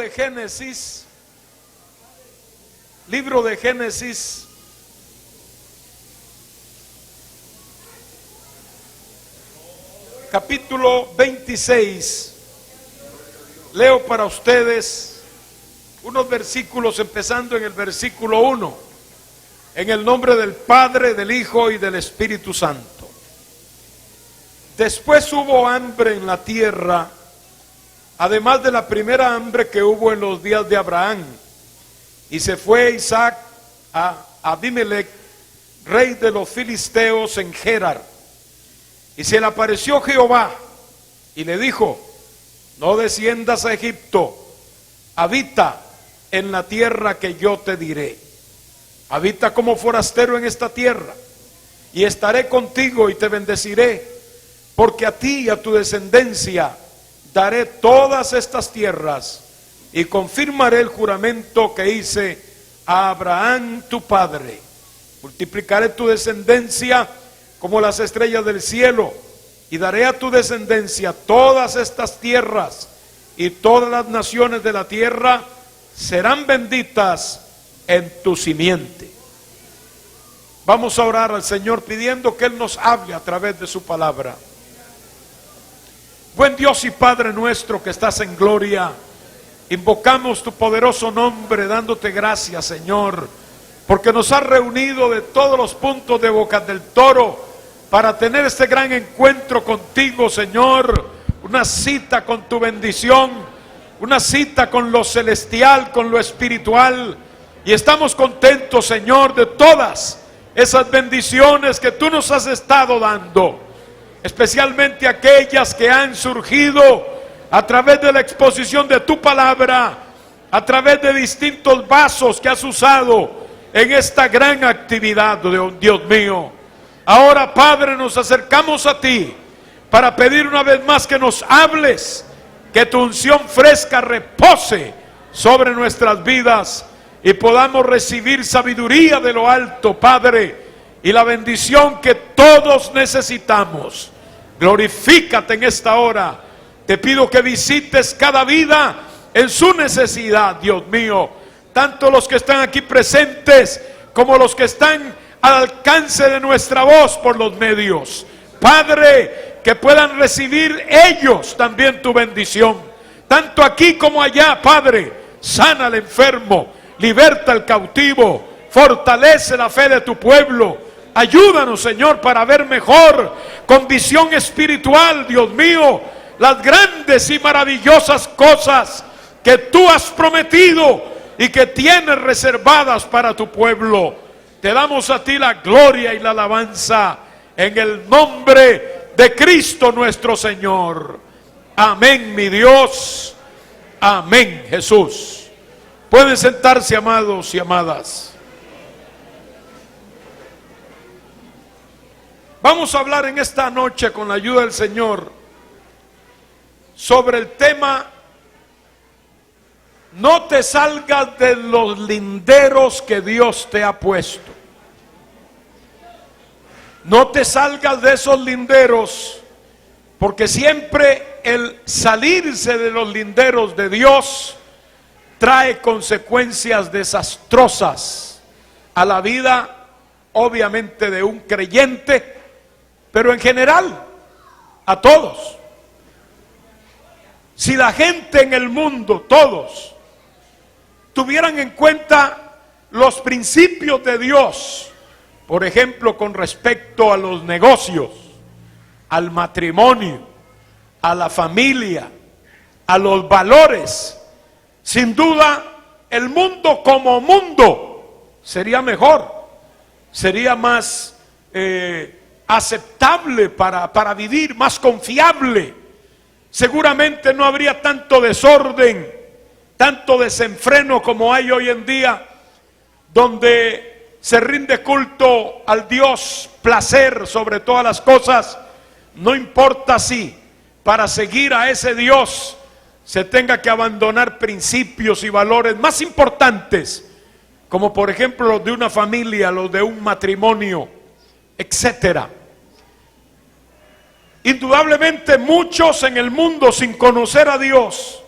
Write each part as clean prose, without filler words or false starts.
de Génesis, libro de Génesis, capítulo 26. Leo para ustedes unos versículos empezando en el versículo 1. En el nombre del Padre, del Hijo y del Espíritu Santo. Después hubo hambre en la tierra, además de la primera hambre que hubo en los días de Abraham. Y se fue Isaac a Abimelech, rey de los filisteos, en Gerar. Y se le apareció Jehová y le dijo: no desciendas a Egipto, habita en la tierra que yo te diré. Habita como forastero en esta tierra, y estaré contigo y te bendeciré, porque a ti y a tu descendencia daré todas estas tierras, y confirmaré el juramento que hice a Abraham tu padre. Multiplicaré tu descendencia como las estrellas del cielo, y daré a tu descendencia todas estas tierras, y todas las naciones de la tierra serán benditas en tu simiente. Vamos a orar al Señor pidiendo que Él nos hable a través de su palabra. Buen Dios y Padre nuestro que estás en gloria, invocamos tu poderoso nombre dándote gracias, Señor, porque nos has reunido de todos los puntos de Bocas del Toro para tener este gran encuentro contigo, Señor, una cita con tu bendición, una cita con lo celestial, con lo espiritual, y estamos contentos, Señor, de todas esas bendiciones que tú nos has estado dando, especialmente aquellas que han surgido a través de la exposición de tu palabra, a través de distintos vasos que has usado en esta gran actividad, Dios mío. Ahora, Padre, nos acercamos a ti para pedir una vez más que nos hables, que tu unción fresca repose sobre nuestras vidas y podamos recibir sabiduría de lo alto, Padre, y la bendición que todos necesitamos. Glorifícate en esta hora. Te pido que visites cada vida en su necesidad, Dios mío, tanto los que están aquí presentes como los que están al alcance de nuestra voz por los medios. Padre, que puedan recibir ellos también tu bendición, tanto aquí como allá. Padre, sana al enfermo, liberta al cautivo, fortalece la fe de tu pueblo. Ayúdanos, Señor, para ver mejor, con visión espiritual, Dios mío, las grandes y maravillosas cosas que tú has prometido y que tienes reservadas para tu pueblo. Te damos a ti la gloria y la alabanza en el nombre de Cristo nuestro Señor. Amén, mi Dios. Amén, Jesús. Pueden sentarse, amados y amadas. Vamos a hablar en esta noche, con la ayuda del Señor, sobre el tema: no te salgas de los linderos que Dios te ha puesto. No te salgas de esos linderos, porque siempre el salirse de los linderos de Dios trae consecuencias desastrosas a la vida, obviamente, de un creyente, pero en general a todos. Si la gente en el mundo, todos, tuvieran en cuenta los principios de Dios, por ejemplo, con respecto a los negocios, al matrimonio, a la familia, a los valores, sin duda el mundo como mundo sería mejor, sería más aceptable para vivir, más confiable. Seguramente no habría tanto desorden, tanto desenfreno como hay hoy en día, donde se rinde culto al Dios placer sobre todas las cosas. No importa si para seguir a ese Dios se tenga que abandonar principios y valores más importantes, como por ejemplo los de una familia, los de un matrimonio, etcétera. Indudablemente muchos en el mundo, sin conocer a Dios,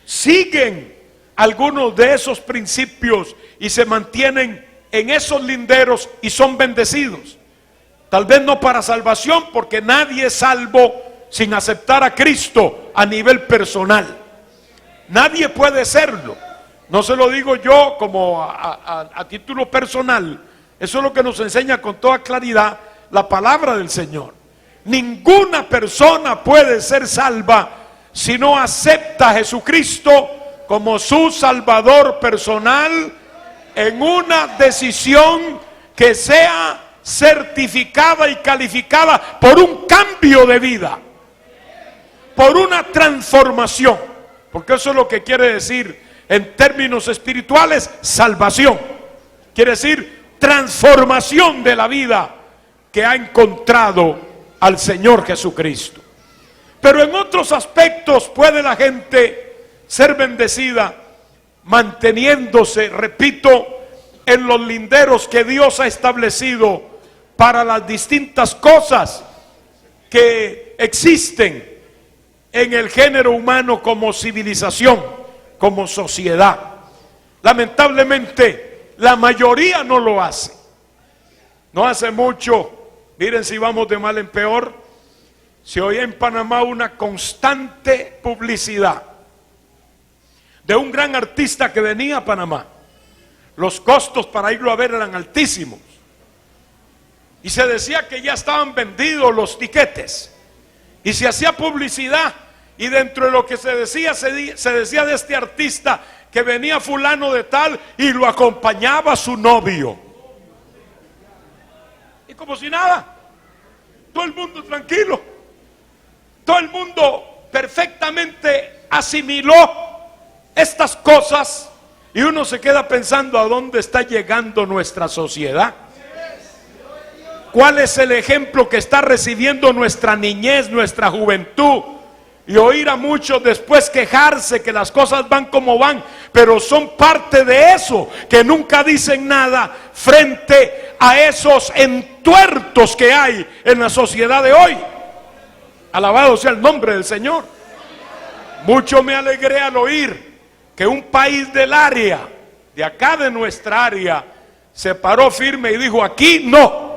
siguen algunos de esos principios y se mantienen en esos linderos y son bendecidos. Tal vez no para salvación, porque nadie es salvo sin aceptar a Cristo a nivel personal. Nadie puede serlo. No se lo digo yo como a título personal. Eso es lo que nos enseña con toda claridad la palabra del Señor. Ninguna persona puede ser salva si no acepta a Jesucristo como su Salvador personal en una decisión que sea certificada y calificada por un cambio de vida, por una transformación, porque eso es lo que quiere decir en términos espirituales salvación. Quiere decir transformación de la vida que ha encontrado al Señor Jesucristo. Pero en otros aspectos puede la gente ser bendecida manteniéndose, repito, en los linderos que Dios ha establecido para las distintas cosas que existen en el género humano como civilización, como sociedad. Lamentablemente, la mayoría no lo hace. No hace mucho, miren si vamos de mal en peor, se oía en Panamá una constante publicidad de un gran artista que venía a Panamá. Los costos para irlo a ver eran altísimos. Y se decía que ya estaban vendidos los tiquetes. Y se hacía publicidad. Y dentro de lo que se decía de este artista que venía fulano de tal y lo acompañaba su novio. Y como si nada. Todo el mundo tranquilo. Todo el mundo perfectamente asimiló estas cosas. Y uno se queda pensando a dónde está llegando nuestra sociedad. ¿Cuál es el ejemplo que está recibiendo nuestra niñez, nuestra juventud? Y oír a muchos después quejarse que las cosas van como van, pero son parte de eso, que nunca dicen nada frente a esos entuertos que hay en la sociedad de hoy. Alabado sea el nombre del Señor. Mucho me alegré al oír que un país del área, de acá de nuestra área, se paró firme y dijo: aquí no.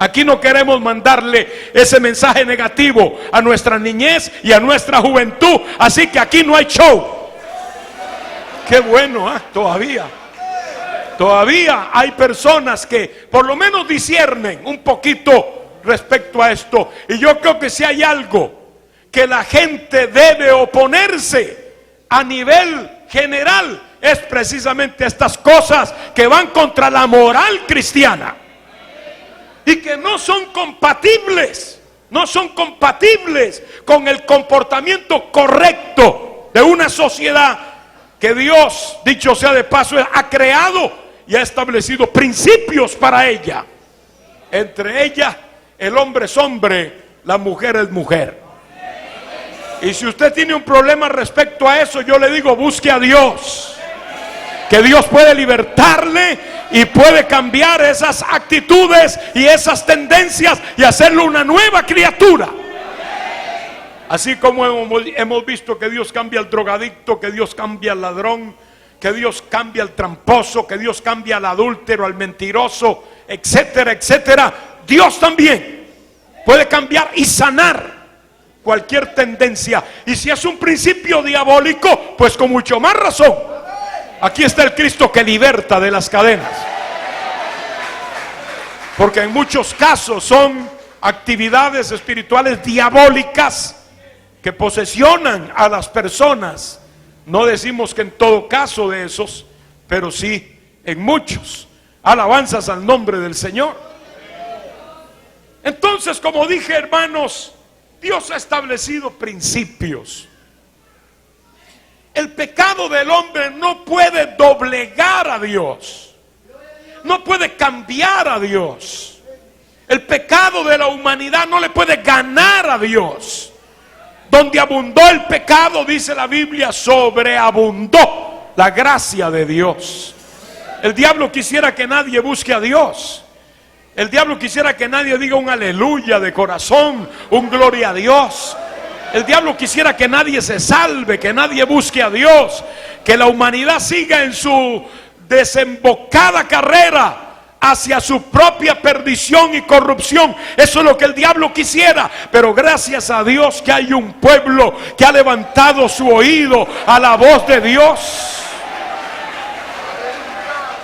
Aquí no queremos mandarle ese mensaje negativo a nuestra niñez y a nuestra juventud. Así que aquí no hay show. Qué bueno, Todavía hay personas que por lo menos disciernen un poquito respecto a esto. Y yo creo que si hay algo que la gente debe oponerse a nivel general, es precisamente estas cosas que van contra la moral cristiana. Y que no son compatibles con el comportamiento correcto de una sociedad que Dios, dicho sea de paso, ha creado y ha establecido principios para ella. Entre ellas, el hombre es hombre, la mujer es mujer. Y si usted tiene un problema respecto a eso, yo le digo: busque a Dios, que Dios puede libertarle y puede cambiar esas actitudes y esas tendencias y hacerlo una nueva criatura. Así como hemos visto que Dios cambia al drogadicto, que Dios cambia al ladrón, que Dios cambia al tramposo, que Dios cambia al adúltero, al mentiroso, etcétera, etcétera. Dios también puede cambiar y sanar cualquier tendencia. Y si es un principio diabólico, pues con mucho más razón. Aquí está el Cristo que liberta de las cadenas. Porque en muchos casos son actividades espirituales diabólicas que posesionan a las personas. No decimos que en todo caso de esos, pero sí en muchos. Alabanzas al nombre del Señor. Entonces, como dije, hermanos, Dios ha establecido principios. El pecado del hombre no puede doblegar a Dios, no puede cambiar a Dios. El pecado de la humanidad no le puede ganar a Dios. Donde abundó el pecado, dice la Biblia, sobreabundó la gracia de Dios. El diablo quisiera que nadie busque a Dios. El diablo quisiera que nadie diga un aleluya de corazón, un gloria a Dios. El diablo quisiera que nadie se salve, que nadie busque a Dios, que la humanidad siga en su desembocada carrera hacia su propia perdición y corrupción. Eso es lo que el diablo quisiera. Pero gracias a Dios que hay un pueblo que ha levantado su oído a la voz de Dios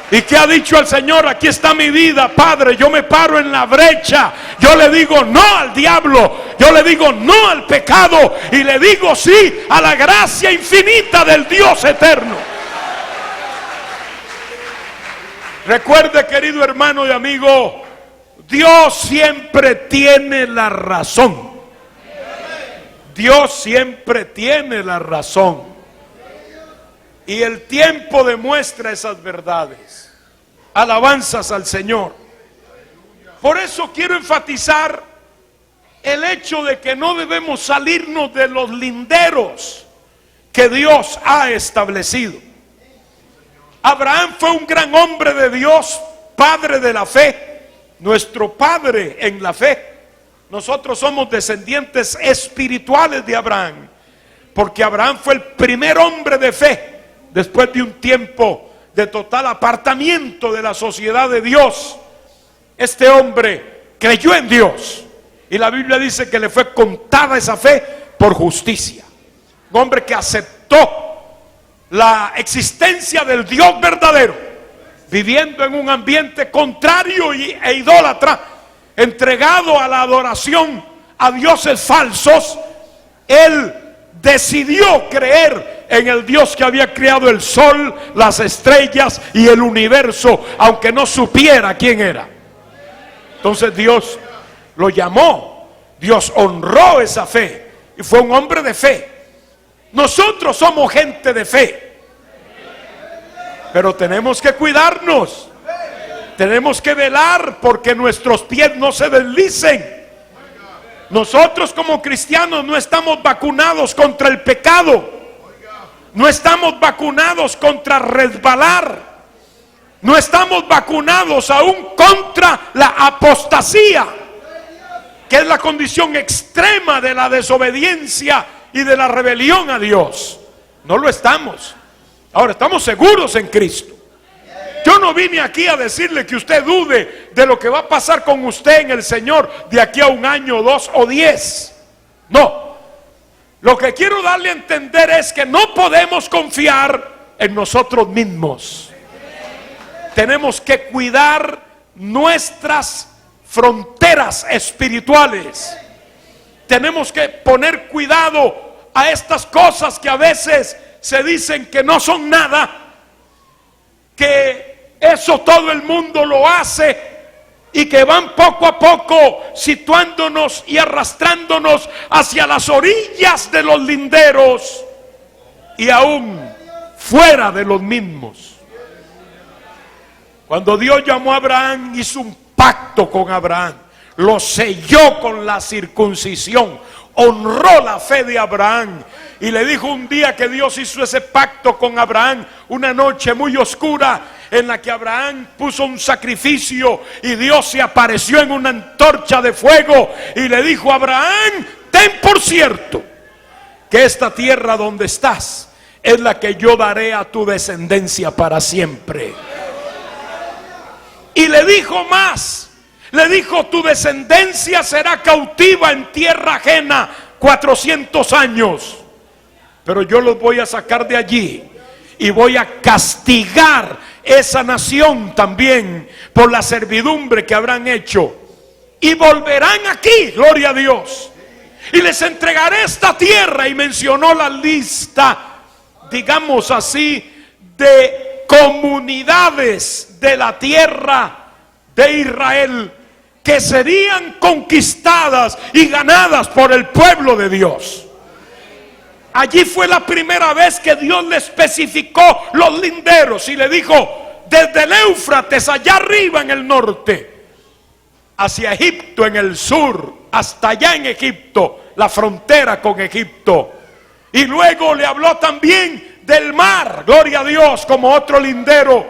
y que ha dicho al Señor: aquí está mi vida, Padre, yo me paro en la brecha, yo le digo no al diablo, yo le digo no al pecado y le digo sí a la gracia infinita del Dios eterno. Recuerde, querido hermano y amigo, Dios siempre tiene la razón. Dios siempre tiene la razón. Y el tiempo demuestra esas verdades. Alabanzas al Señor. Por eso quiero enfatizar el hecho de que no debemos salirnos de los linderos que Dios ha establecido. Abraham fue un gran hombre de Dios, padre de la fe, nuestro padre en la fe. Nosotros somos descendientes espirituales de Abraham, porque Abraham fue el primer hombre de fe después de un tiempo de total apartamiento de la sociedad de Dios. Este hombre creyó en Dios y la Biblia dice que le fue contada esa fe por justicia. Un hombre que aceptó la existencia del Dios verdadero, viviendo en un ambiente contrario e idólatra, entregado a la adoración a dioses falsos. Él decidió creer en el Dios que había creado el sol, las estrellas y el universo, aunque no supiera quién era. Entonces Dios lo llamó, Dios honró esa fe y fue un hombre de fe. Nosotros somos gente de fe, pero tenemos que cuidarnos, tenemos que velar porque nuestros pies no se deslicen. Nosotros como cristianos no estamos vacunados contra el pecado, no estamos vacunados contra resbalar, no estamos vacunados aún contra la apostasía, que es la condición extrema de la desobediencia y de la rebelión a Dios. No lo estamos. Ahora estamos seguros en Cristo. Yo no vine aquí a decirle que usted dude de lo que va a pasar con usted en el Señor de aquí a 1 año, 2 o 10. No. Lo que quiero darle a entender es que no podemos confiar en nosotros mismos. Tenemos que cuidar nuestras fronteras espirituales. Tenemos que poner cuidado a estas cosas que a veces se dicen que no son nada, que eso todo el mundo lo hace y que van poco a poco situándonos y arrastrándonos hacia las orillas de los linderos y aún fuera de los mismos. Cuando Dios llamó a Abraham, hizo un pacto con Abraham, lo selló con la circuncisión, honró la fe de Abraham y le dijo un día que Dios hizo ese pacto con Abraham, una noche muy oscura en la que Abraham puso un sacrificio y Dios se apareció en una antorcha de fuego y le dijo: Abraham, ten por cierto que esta tierra donde estás es la que yo daré a tu descendencia para siempre. Y le dijo más, le dijo: tu descendencia será cautiva en tierra ajena 400 años, pero yo los voy a sacar de allí y voy a castigar esa nación también por la servidumbre que habrán hecho y volverán aquí, gloria a Dios, y les entregaré esta tierra. Y mencionó la lista, digamos así, de comunidades de la tierra de Israel que serían conquistadas y ganadas por el pueblo de Dios. Allí fue la primera vez que Dios le especificó los linderos y le dijo: desde el Éufrates allá arriba en el norte, hacia Egipto en el sur, hasta allá en Egipto, la frontera con Egipto. Y luego le habló también del mar, gloria a Dios, como otro lindero.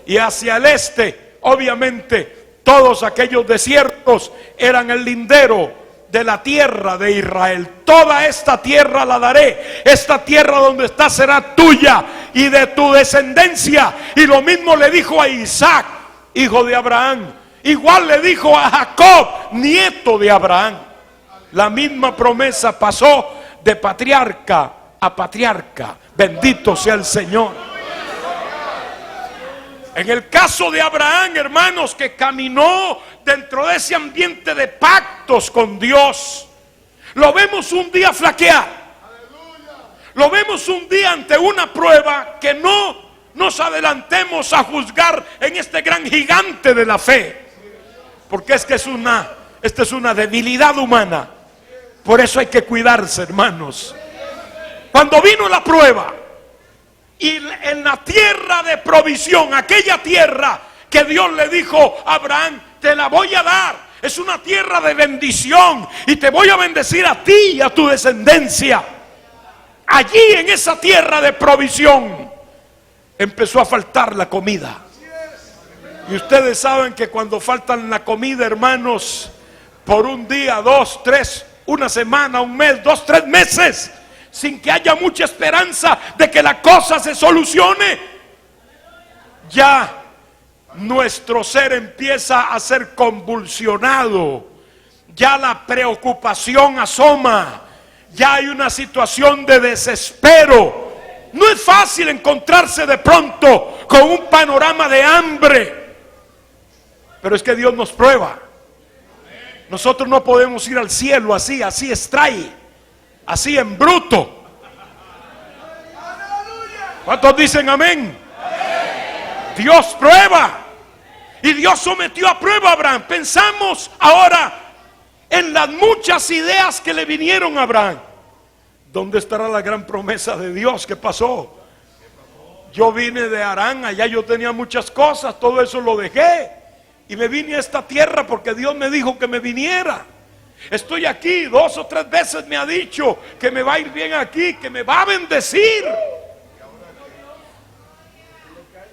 Y hacia el este, obviamente, todos aquellos desiertos eran el lindero de la tierra de Israel. Toda esta tierra la daré. Esta tierra donde está será tuya y de tu descendencia. Y lo mismo le dijo a Isaac, hijo de Abraham. Igual le dijo a Jacob, nieto de Abraham. La misma promesa pasó de patriarca a patriarca. Bendito sea el Señor. En el caso de Abraham, hermanos, que caminó dentro de ese ambiente de pactos con Dios, lo vemos un día flaquear. Lo vemos un día ante una prueba que no nos adelantemos a juzgar en este gran gigante de la fe. Porque esta es una debilidad humana. Por eso hay que cuidarse, hermanos. Cuando vino la prueba, y en la tierra de provisión, aquella tierra que Dios le dijo a Abraham, te la voy a dar, es una tierra de bendición y te voy a bendecir a ti y a tu descendencia. Allí en esa tierra de provisión empezó a faltar la comida. Y ustedes saben que cuando faltan la comida, hermanos, por un día, 2, 3, una semana, un mes, 2, 3 meses, sin que haya mucha esperanza de que la cosa se solucione, ya nuestro ser empieza a ser convulsionado. Ya la preocupación asoma. Ya hay una situación de desespero. No es fácil encontrarse de pronto con un panorama de hambre, pero es que Dios nos prueba. Nosotros no podemos ir al cielo así extrae, así en bruto. ¿Cuántos dicen amén? Dios prueba. Y Dios sometió a prueba a Abraham. Pensamos ahora en las muchas ideas que le vinieron a Abraham. ¿Dónde estará la gran promesa de Dios? ¿Qué pasó? Yo vine de Harán, allá yo tenía muchas cosas, todo eso lo dejé y me vine a esta tierra porque Dios me dijo que me viniera. Estoy aquí, 2 o 3 veces me ha dicho que me va a ir bien aquí, que me va a bendecir,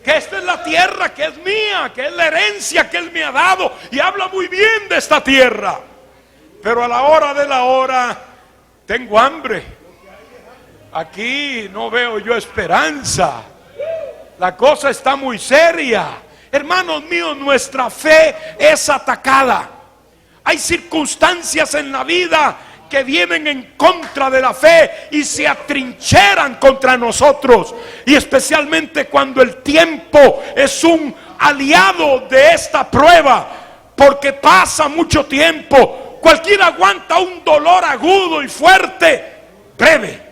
que esta es la tierra que es mía, que es la herencia que Él me ha dado, y habla muy bien de esta tierra. Pero a la hora de la hora tengo hambre. Aquí no veo yo esperanza. La cosa está muy seria. Hermanos míos, nuestra fe es atacada. Hay circunstancias en la vida que vienen en contra de la fe y se atrincheran contra nosotros. Y especialmente cuando el tiempo es un aliado de esta prueba, porque pasa mucho tiempo. Cualquiera aguanta un dolor agudo y fuerte, breve.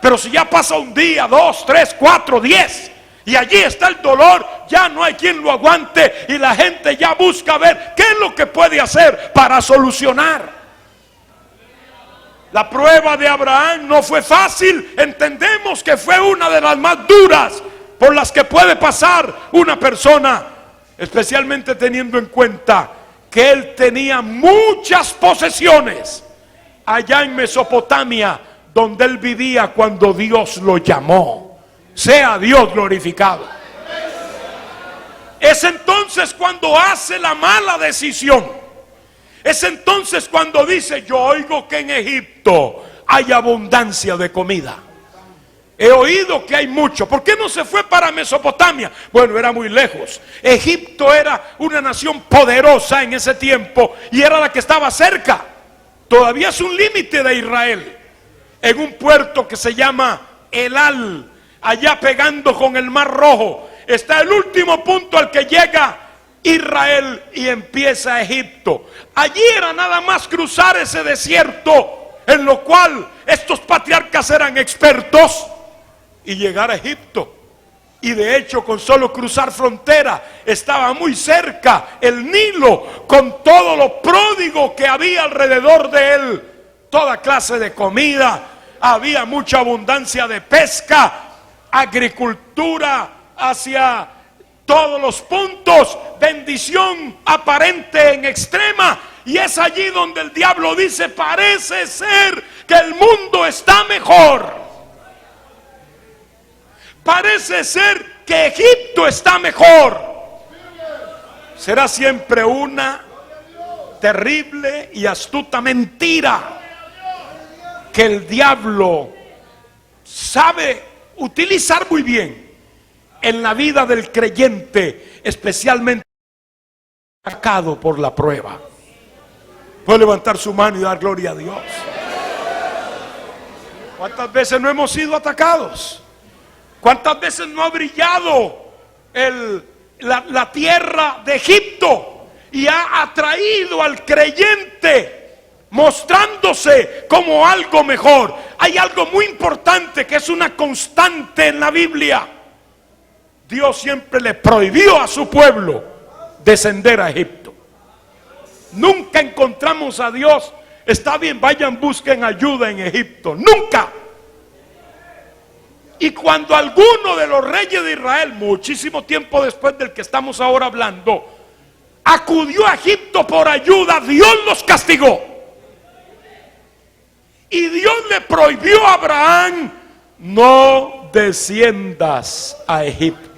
Pero si ya pasa un día, 2, 3, 4, 10 y allí está el dolor, ya no hay quien lo aguante y la gente ya busca ver qué es lo que puede hacer para solucionar. La prueba de Abraham no fue fácil. Entendemos que fue una de las más duras por las que puede pasar una persona, especialmente teniendo en cuenta que él tenía muchas posesiones allá en Mesopotamia, donde él vivía cuando Dios lo llamó. Sea Dios glorificado. Es entonces cuando hace la mala decisión. Es entonces cuando dice: yo oigo que en Egipto hay abundancia de comida. He oído que hay mucho. ¿Por qué no se fue para Mesopotamia? Bueno, era muy lejos. Egipto era una nación poderosa en ese tiempo y era la que estaba cerca. Todavía es un límite de Israel. En un puerto que se llama Elal, allá pegando con el Mar Rojo, está el último punto al que llega Israel y empieza Egipto. Allí era nada más cruzar ese desierto, en lo cual estos patriarcas eran expertos, y llegar a Egipto. Y de hecho, con solo cruzar frontera, estaba muy cerca el Nilo, con todo lo pródigo que había alrededor de él. Toda clase de comida, había mucha abundancia de pesca, agricultura hacia todos los puntos, bendición aparente en extrema. Y es allí donde el diablo dice: parece ser que el mundo está mejor. Parece ser que Egipto está mejor. Será siempre una terrible y astuta mentira que el diablo sabe utilizar muy bien en la vida del creyente, especialmente atacado por la prueba. Puede levantar su mano y dar gloria a Dios. ¿Cuántas veces no hemos sido atacados? ¿Cuántas veces no ha brillado la tierra de Egipto y ha atraído al creyente, mostrándose como algo mejor? Hay algo muy importante que es una constante en la Biblia. Dios siempre le prohibió a su pueblo descender a Egipto. Nunca encontramos a Dios: está bien, vayan, busquen ayuda en Egipto. Nunca. Y cuando alguno de los reyes de Israel, muchísimo tiempo después del que estamos ahora hablando, acudió a Egipto por ayuda, Dios los castigó. Y Dios le prohibió a Abraham: no desciendas a Egipto.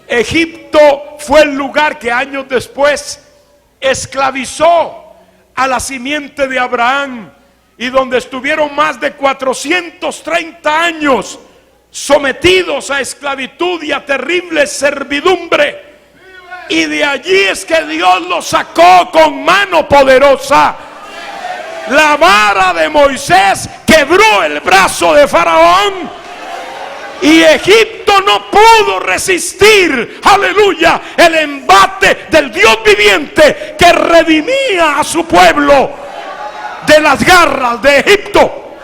Egipto fue el lugar que años después esclavizó a la simiente de Abraham, y donde estuvieron más de 430 años sometidos a esclavitud y a terrible servidumbre. Y de allí es que Dios los sacó con mano poderosa. La vara de Moisés quebró el brazo de Faraón, y Egipto no pudo resistir, aleluya, el embate del Dios viviente que redimía a su pueblo de las garras de Egipto.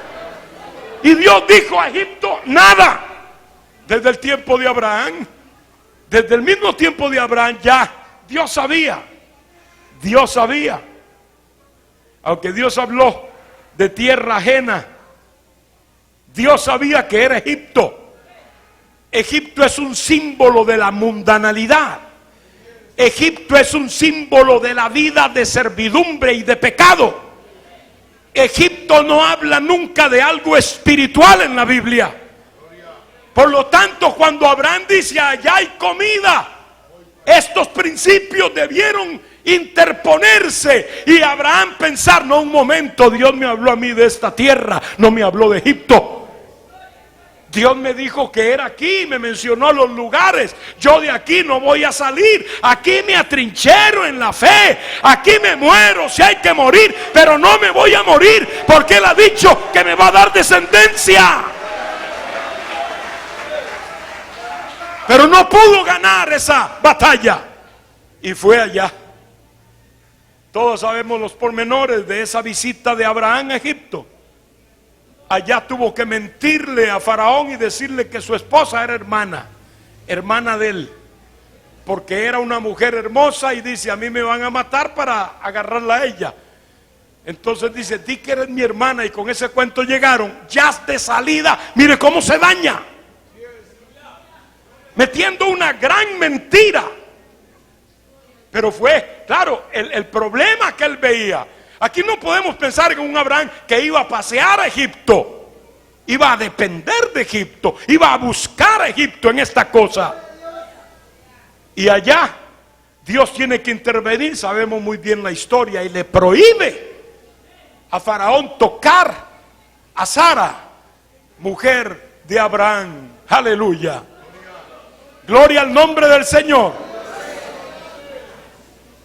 Y Dios dijo a Egipto: nada. Desde el tiempo de Abraham, desde el mismo tiempo de Abraham, ya Dios sabía. Aunque Dios habló de tierra ajena, Dios sabía que era Egipto. Egipto es un símbolo de la mundanalidad. Egipto es un símbolo de la vida de servidumbre y de pecado. Egipto no habla nunca de algo espiritual en la Biblia. Por lo tanto, cuando Abraham dice: allá hay comida, estos principios debieron interponerse y Abraham pensar: no, un momento, Dios me habló a mí de esta tierra, no me habló de Egipto. Dios me dijo que era aquí, me mencionó los lugares. Yo de aquí no voy a salir. Aquí me atrinchero en la fe. Aquí me muero si hay que morir, pero no me voy a morir, porque Él ha dicho que me va a dar descendencia. Pero no pudo ganar esa batalla y fue allá. Todos sabemos los pormenores de esa visita de Abraham a Egipto. Allá tuvo que mentirle a Faraón y decirle que su esposa era hermana de él, porque era una mujer hermosa, y dice: a mí me van a matar para agarrarla a ella. Entonces dice: di que eres mi hermana, y con ese cuento llegaron. Ya de salida, mire cómo se daña, metiendo una gran mentira. Pero fue, claro, el problema que él veía. Aquí no podemos pensar en un Abraham que iba a pasear a Egipto, iba a depender de Egipto, iba a buscar a Egipto en esta cosa. Y allá Dios tiene que intervenir, sabemos muy bien la historia, y le prohíbe a Faraón tocar a Sara, mujer de Abraham. Aleluya, gloria al nombre del Señor.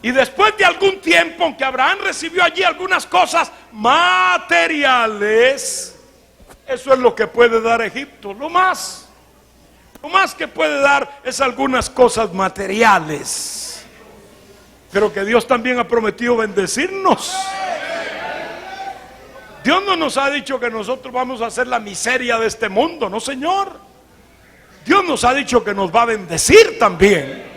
Y después de algún tiempo, aunque Abraham recibió allí algunas cosas materiales, eso es lo que puede dar Egipto. Lo más que puede dar es algunas cosas materiales. Pero que Dios también ha prometido bendecirnos. Dios no nos ha dicho que nosotros vamos a hacer la miseria de este mundo, no, Señor. Dios nos ha dicho que nos va a bendecir también.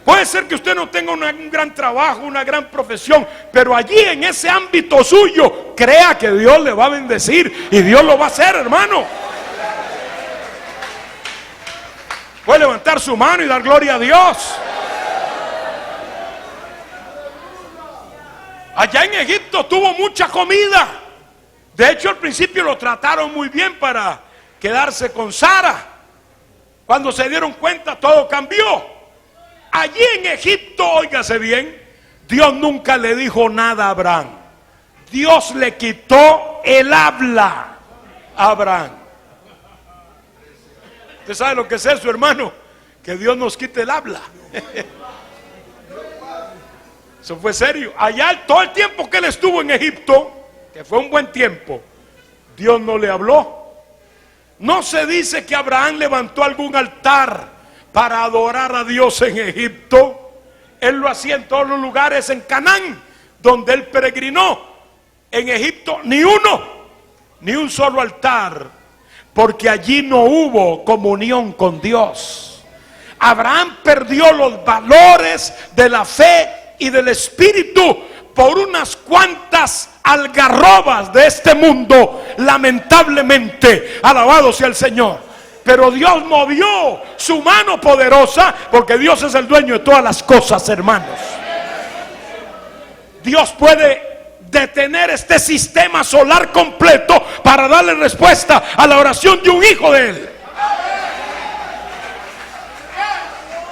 Puede ser que usted no tenga un gran trabajo, una gran profesión, pero allí en ese ámbito suyo, crea que Dios le va a bendecir, y Dios lo va a hacer, hermano. Puede levantar su mano y dar gloria a Dios. Allá en Egipto tuvo mucha comida. De hecho, al principio lo trataron muy bien para quedarse con Sara. Cuando se dieron cuenta, todo cambió. Allí en Egipto, óigase bien, Dios nunca le dijo nada a Abraham. Dios le quitó el habla a Abraham. ¿Usted sabe lo que es eso, hermano? Que Dios nos quite el habla. Eso fue serio. Allá todo el tiempo que él estuvo en Egipto, que fue un buen tiempo, Dios no le habló. No se dice que Abraham levantó algún altar para adorar a Dios en Egipto. Él lo hacía en todos los lugares en Canaán, donde él peregrinó. En Egipto ni uno, ni un solo altar, porque allí no hubo comunión con Dios. Abraham perdió los valores de la fe y del espíritu por unas cuantas algarrobas de este mundo, lamentablemente. Alabado sea el Señor. Pero Dios movió su mano poderosa, porque Dios es el dueño de todas las cosas, hermanos. Dios puede detener este sistema solar completo para darle respuesta a la oración de un hijo de él.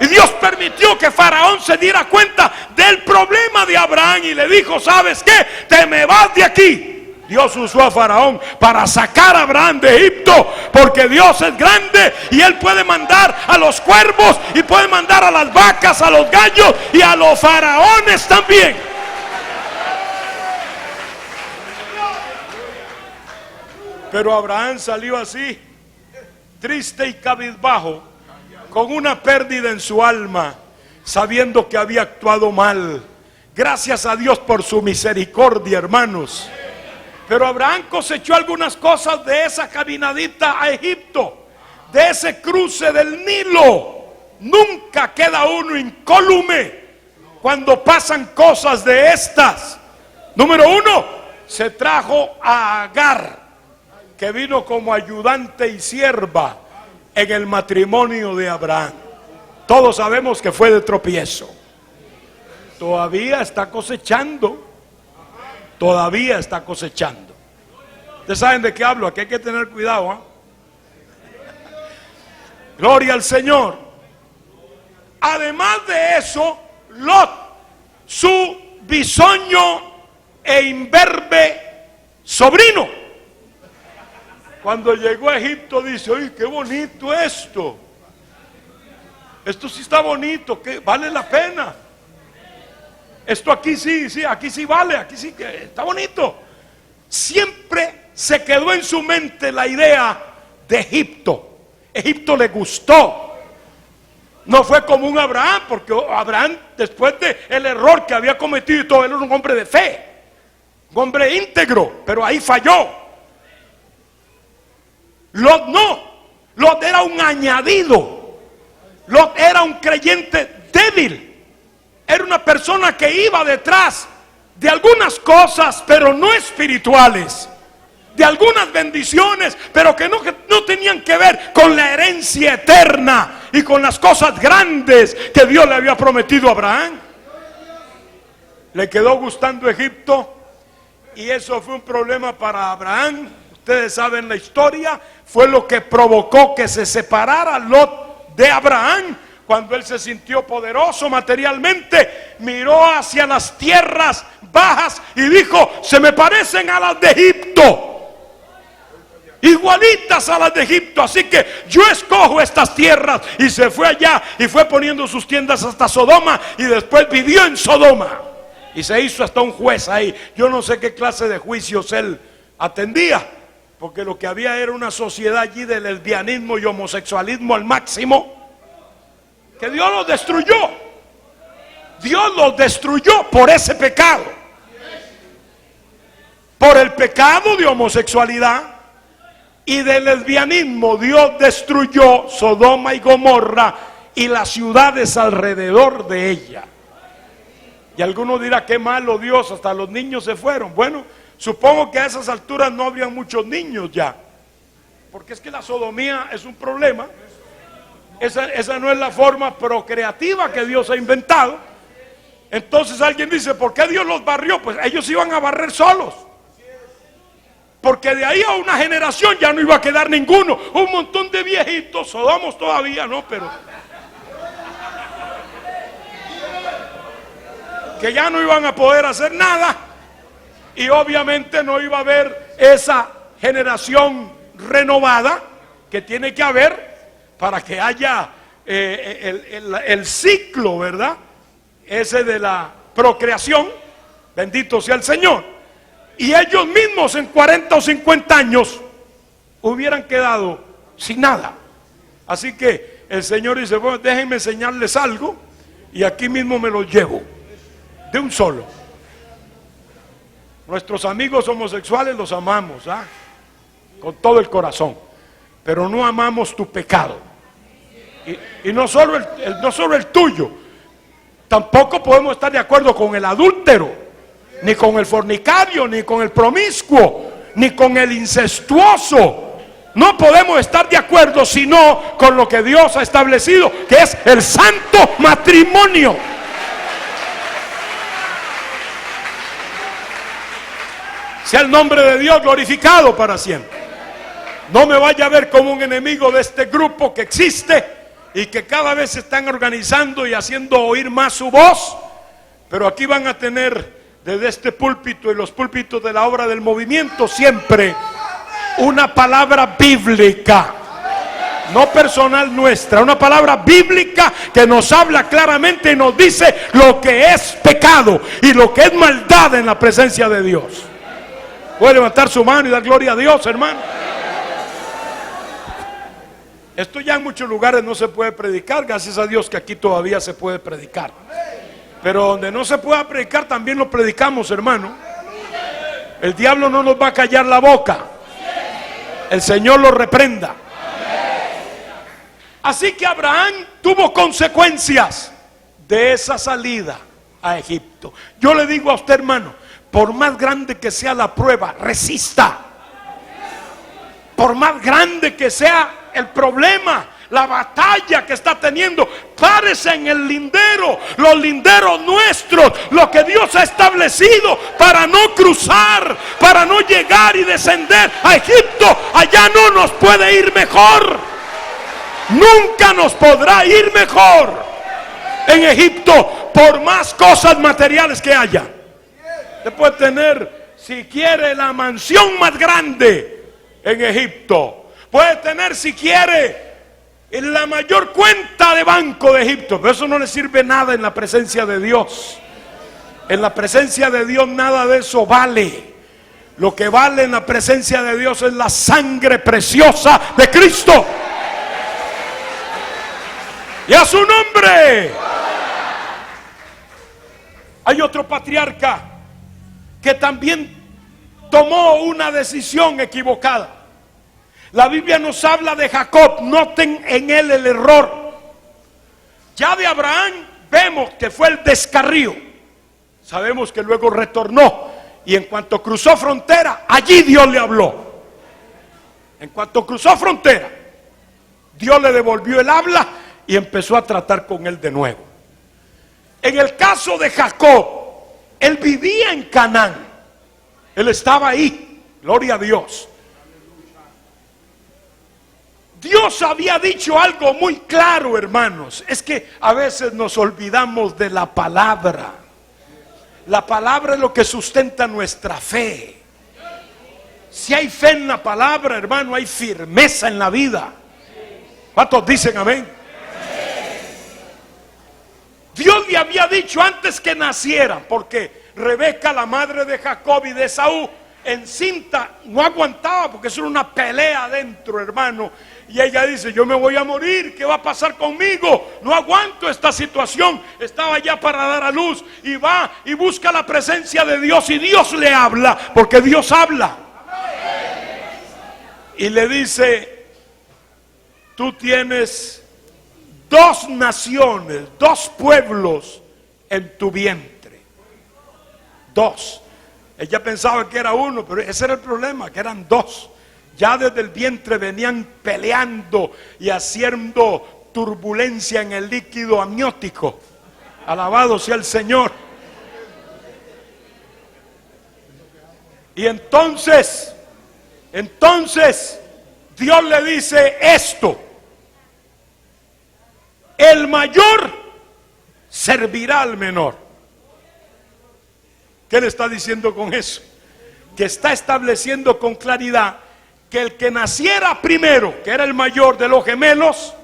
Y Dios permitió que Faraón se diera cuenta del problema de Abraham y le dijo: ¿sabes qué? Te me vas de aquí. Dios usó a Faraón para sacar a Abraham de Egipto, porque Dios es grande y él puede mandar a los cuervos y puede mandar a las vacas, a los gallos y a los faraones también. Pero Abraham salió así, triste y cabizbajo, con una pérdida en su alma, sabiendo que había actuado mal. Gracias a Dios por su misericordia, hermanos. Pero Abraham cosechó algunas cosas de esa caminadita a Egipto, de ese cruce del Nilo. Nunca queda uno incólume cuando pasan cosas de estas. Número uno, se trajo a Agar, que vino como ayudante y sierva en el matrimonio de Abraham. Todos sabemos que fue de tropiezo. Todavía está cosechando. Todavía está cosechando. Ustedes saben de qué hablo. Aquí hay que tener cuidado, ¿eh? Gloria al Señor. Además de eso, Lot, su bisoño e imberbe sobrino, cuando llegó a Egipto dice: ¡ay, qué bonito esto! Esto sí está bonito, que vale la pena. Esto aquí sí, aquí sí vale, aquí sí que está bonito. Siempre se quedó en su mente la idea de Egipto. Egipto le gustó. No fue como un Abraham, porque Abraham, después de el error que había cometido y todo, él era un hombre de fe, un hombre íntegro, pero ahí falló. Lot no. Lot era un añadido. Lot era un creyente débil. Era una persona que iba detrás de algunas cosas, pero no espirituales, de algunas bendiciones, pero que no tenían que ver con la herencia eterna y con las cosas grandes que Dios le había prometido a Abraham. Le quedó gustando Egipto, y eso fue un problema para Abraham. Ustedes saben la historia. Fue lo que provocó que se separara Lot de Abraham. Cuando él se sintió poderoso materialmente, miró hacia las tierras bajas y dijo: se me parecen a las de Egipto, igualitas a las de Egipto, así que yo escojo estas tierras. Y se fue allá y fue poniendo sus tiendas hasta Sodoma, y después vivió en Sodoma y se hizo hasta un juez ahí. Yo no sé qué clase de juicios él atendía, porque lo que había era una sociedad allí de lesbianismo y homosexualismo al máximo, que Dios los destruyó. Dios los destruyó por ese pecado. Por el pecado de homosexualidad y de lesbianismo, Dios destruyó Sodoma y Gomorra y las ciudades alrededor de ella. Y alguno dirá: qué malo Dios, hasta los niños se fueron. Bueno, supongo que a esas alturas no habrían muchos niños ya, porque es que la sodomía es un problema. Esa no es la forma procreativa que Dios ha inventado. Entonces alguien dice: ¿por qué Dios los barrió? Pues ellos iban a barrer solos, porque de ahí a una generación ya no iba a quedar ninguno. Un montón de viejitos, Sodomos todavía no, pero que ya no iban a poder hacer nada, y obviamente no iba a haber esa generación renovada que tiene que haber para que haya el ciclo, ¿verdad? Ese de la procreación, bendito sea el Señor. Y ellos mismos en 40 o 50 años hubieran quedado sin nada. Así que el Señor dice, bueno, déjenme enseñarles algo y aquí mismo me los llevo, de un solo. Nuestros amigos homosexuales los amamos, ¿ah? Con todo el corazón, pero no amamos tu pecado. Y no solo no solo el tuyo, tampoco podemos estar de acuerdo con el adúltero, ni con el fornicario, ni con el promiscuo, ni con el incestuoso. No podemos estar de acuerdo sino con lo que Dios ha establecido, que es el santo matrimonio. Sea el nombre de Dios glorificado para siempre. No me vaya a ver como un enemigo de este grupo que existe y que cada vez se están organizando y haciendo oír más su voz. Pero aquí van a tener desde este púlpito y los púlpitos de la obra del movimiento siempre una palabra bíblica, no personal nuestra, una palabra bíblica que nos habla claramente y nos dice lo que es pecado y lo que es maldad en la presencia de Dios. Puede levantar su mano y dar gloria a Dios, hermano. Esto ya en muchos lugares no se puede predicar, gracias a Dios que aquí todavía se puede predicar. Pero donde no se pueda predicar también lo predicamos, hermano. El diablo no nos va a callar la boca. El Señor lo reprenda. Así que Abraham tuvo consecuencias de esa salida a Egipto. Yo le digo a usted, hermano, por más grande que sea la prueba, resista. Por más grande que sea el problema, la batalla que está teniendo, párese en el lindero, los linderos nuestros, lo que Dios ha establecido para no cruzar, para no llegar y descender a Egipto. Allá no nos puede ir mejor, nunca nos podrá ir mejor en Egipto, por más cosas materiales que haya. Usted puede tener, si quiere, la mansión más grande en Egipto, puede tener, si quiere, la mayor cuenta de banco de Egipto, pero eso no le sirve nada en la presencia de Dios. En la presencia de Dios nada de eso vale. Lo que vale en la presencia de Dios es la sangre preciosa de Cristo. Y a su nombre. Hay otro patriarca que también tomó una decisión equivocada. La Biblia nos habla de Jacob, noten en él el error. Ya de Abraham vemos que fue el descarrío. Sabemos que luego retornó y en cuanto cruzó frontera, allí Dios le habló. En cuanto cruzó frontera, Dios le devolvió el habla y empezó a tratar con él de nuevo. En el caso de Jacob, él vivía en Canaán. Él estaba ahí, gloria a Dios. Dios había dicho algo muy claro, hermanos. Es que a veces nos olvidamos de la palabra. La palabra es lo que sustenta nuestra fe. Si hay fe en la palabra, hermano, hay firmeza en la vida. ¿Cuántos dicen amén? Dios le había dicho antes que naciera, porque Rebeca, la madre de Jacob y de Esaú, encinta, no aguantaba, porque eso era una pelea adentro, hermano. Y ella dice, yo me voy a morir, ¿qué va a pasar conmigo? No aguanto esta situación. Estaba ya para dar a luz y va y busca la presencia de Dios y Dios le habla, porque Dios habla. Y le dice, tú tienes 2 naciones, 2 pueblos en tu vientre. 2. Ella pensaba que era 1, pero ese era el problema, que eran 2. Ya desde el vientre venían peleando y haciendo turbulencia en el líquido amniótico. Alabado sea el Señor. Y entonces Dios le dice esto: el mayor servirá al menor. ¿Qué le está diciendo con eso? Que está estableciendo con claridad que el que naciera primero, que era el mayor de los gemelos,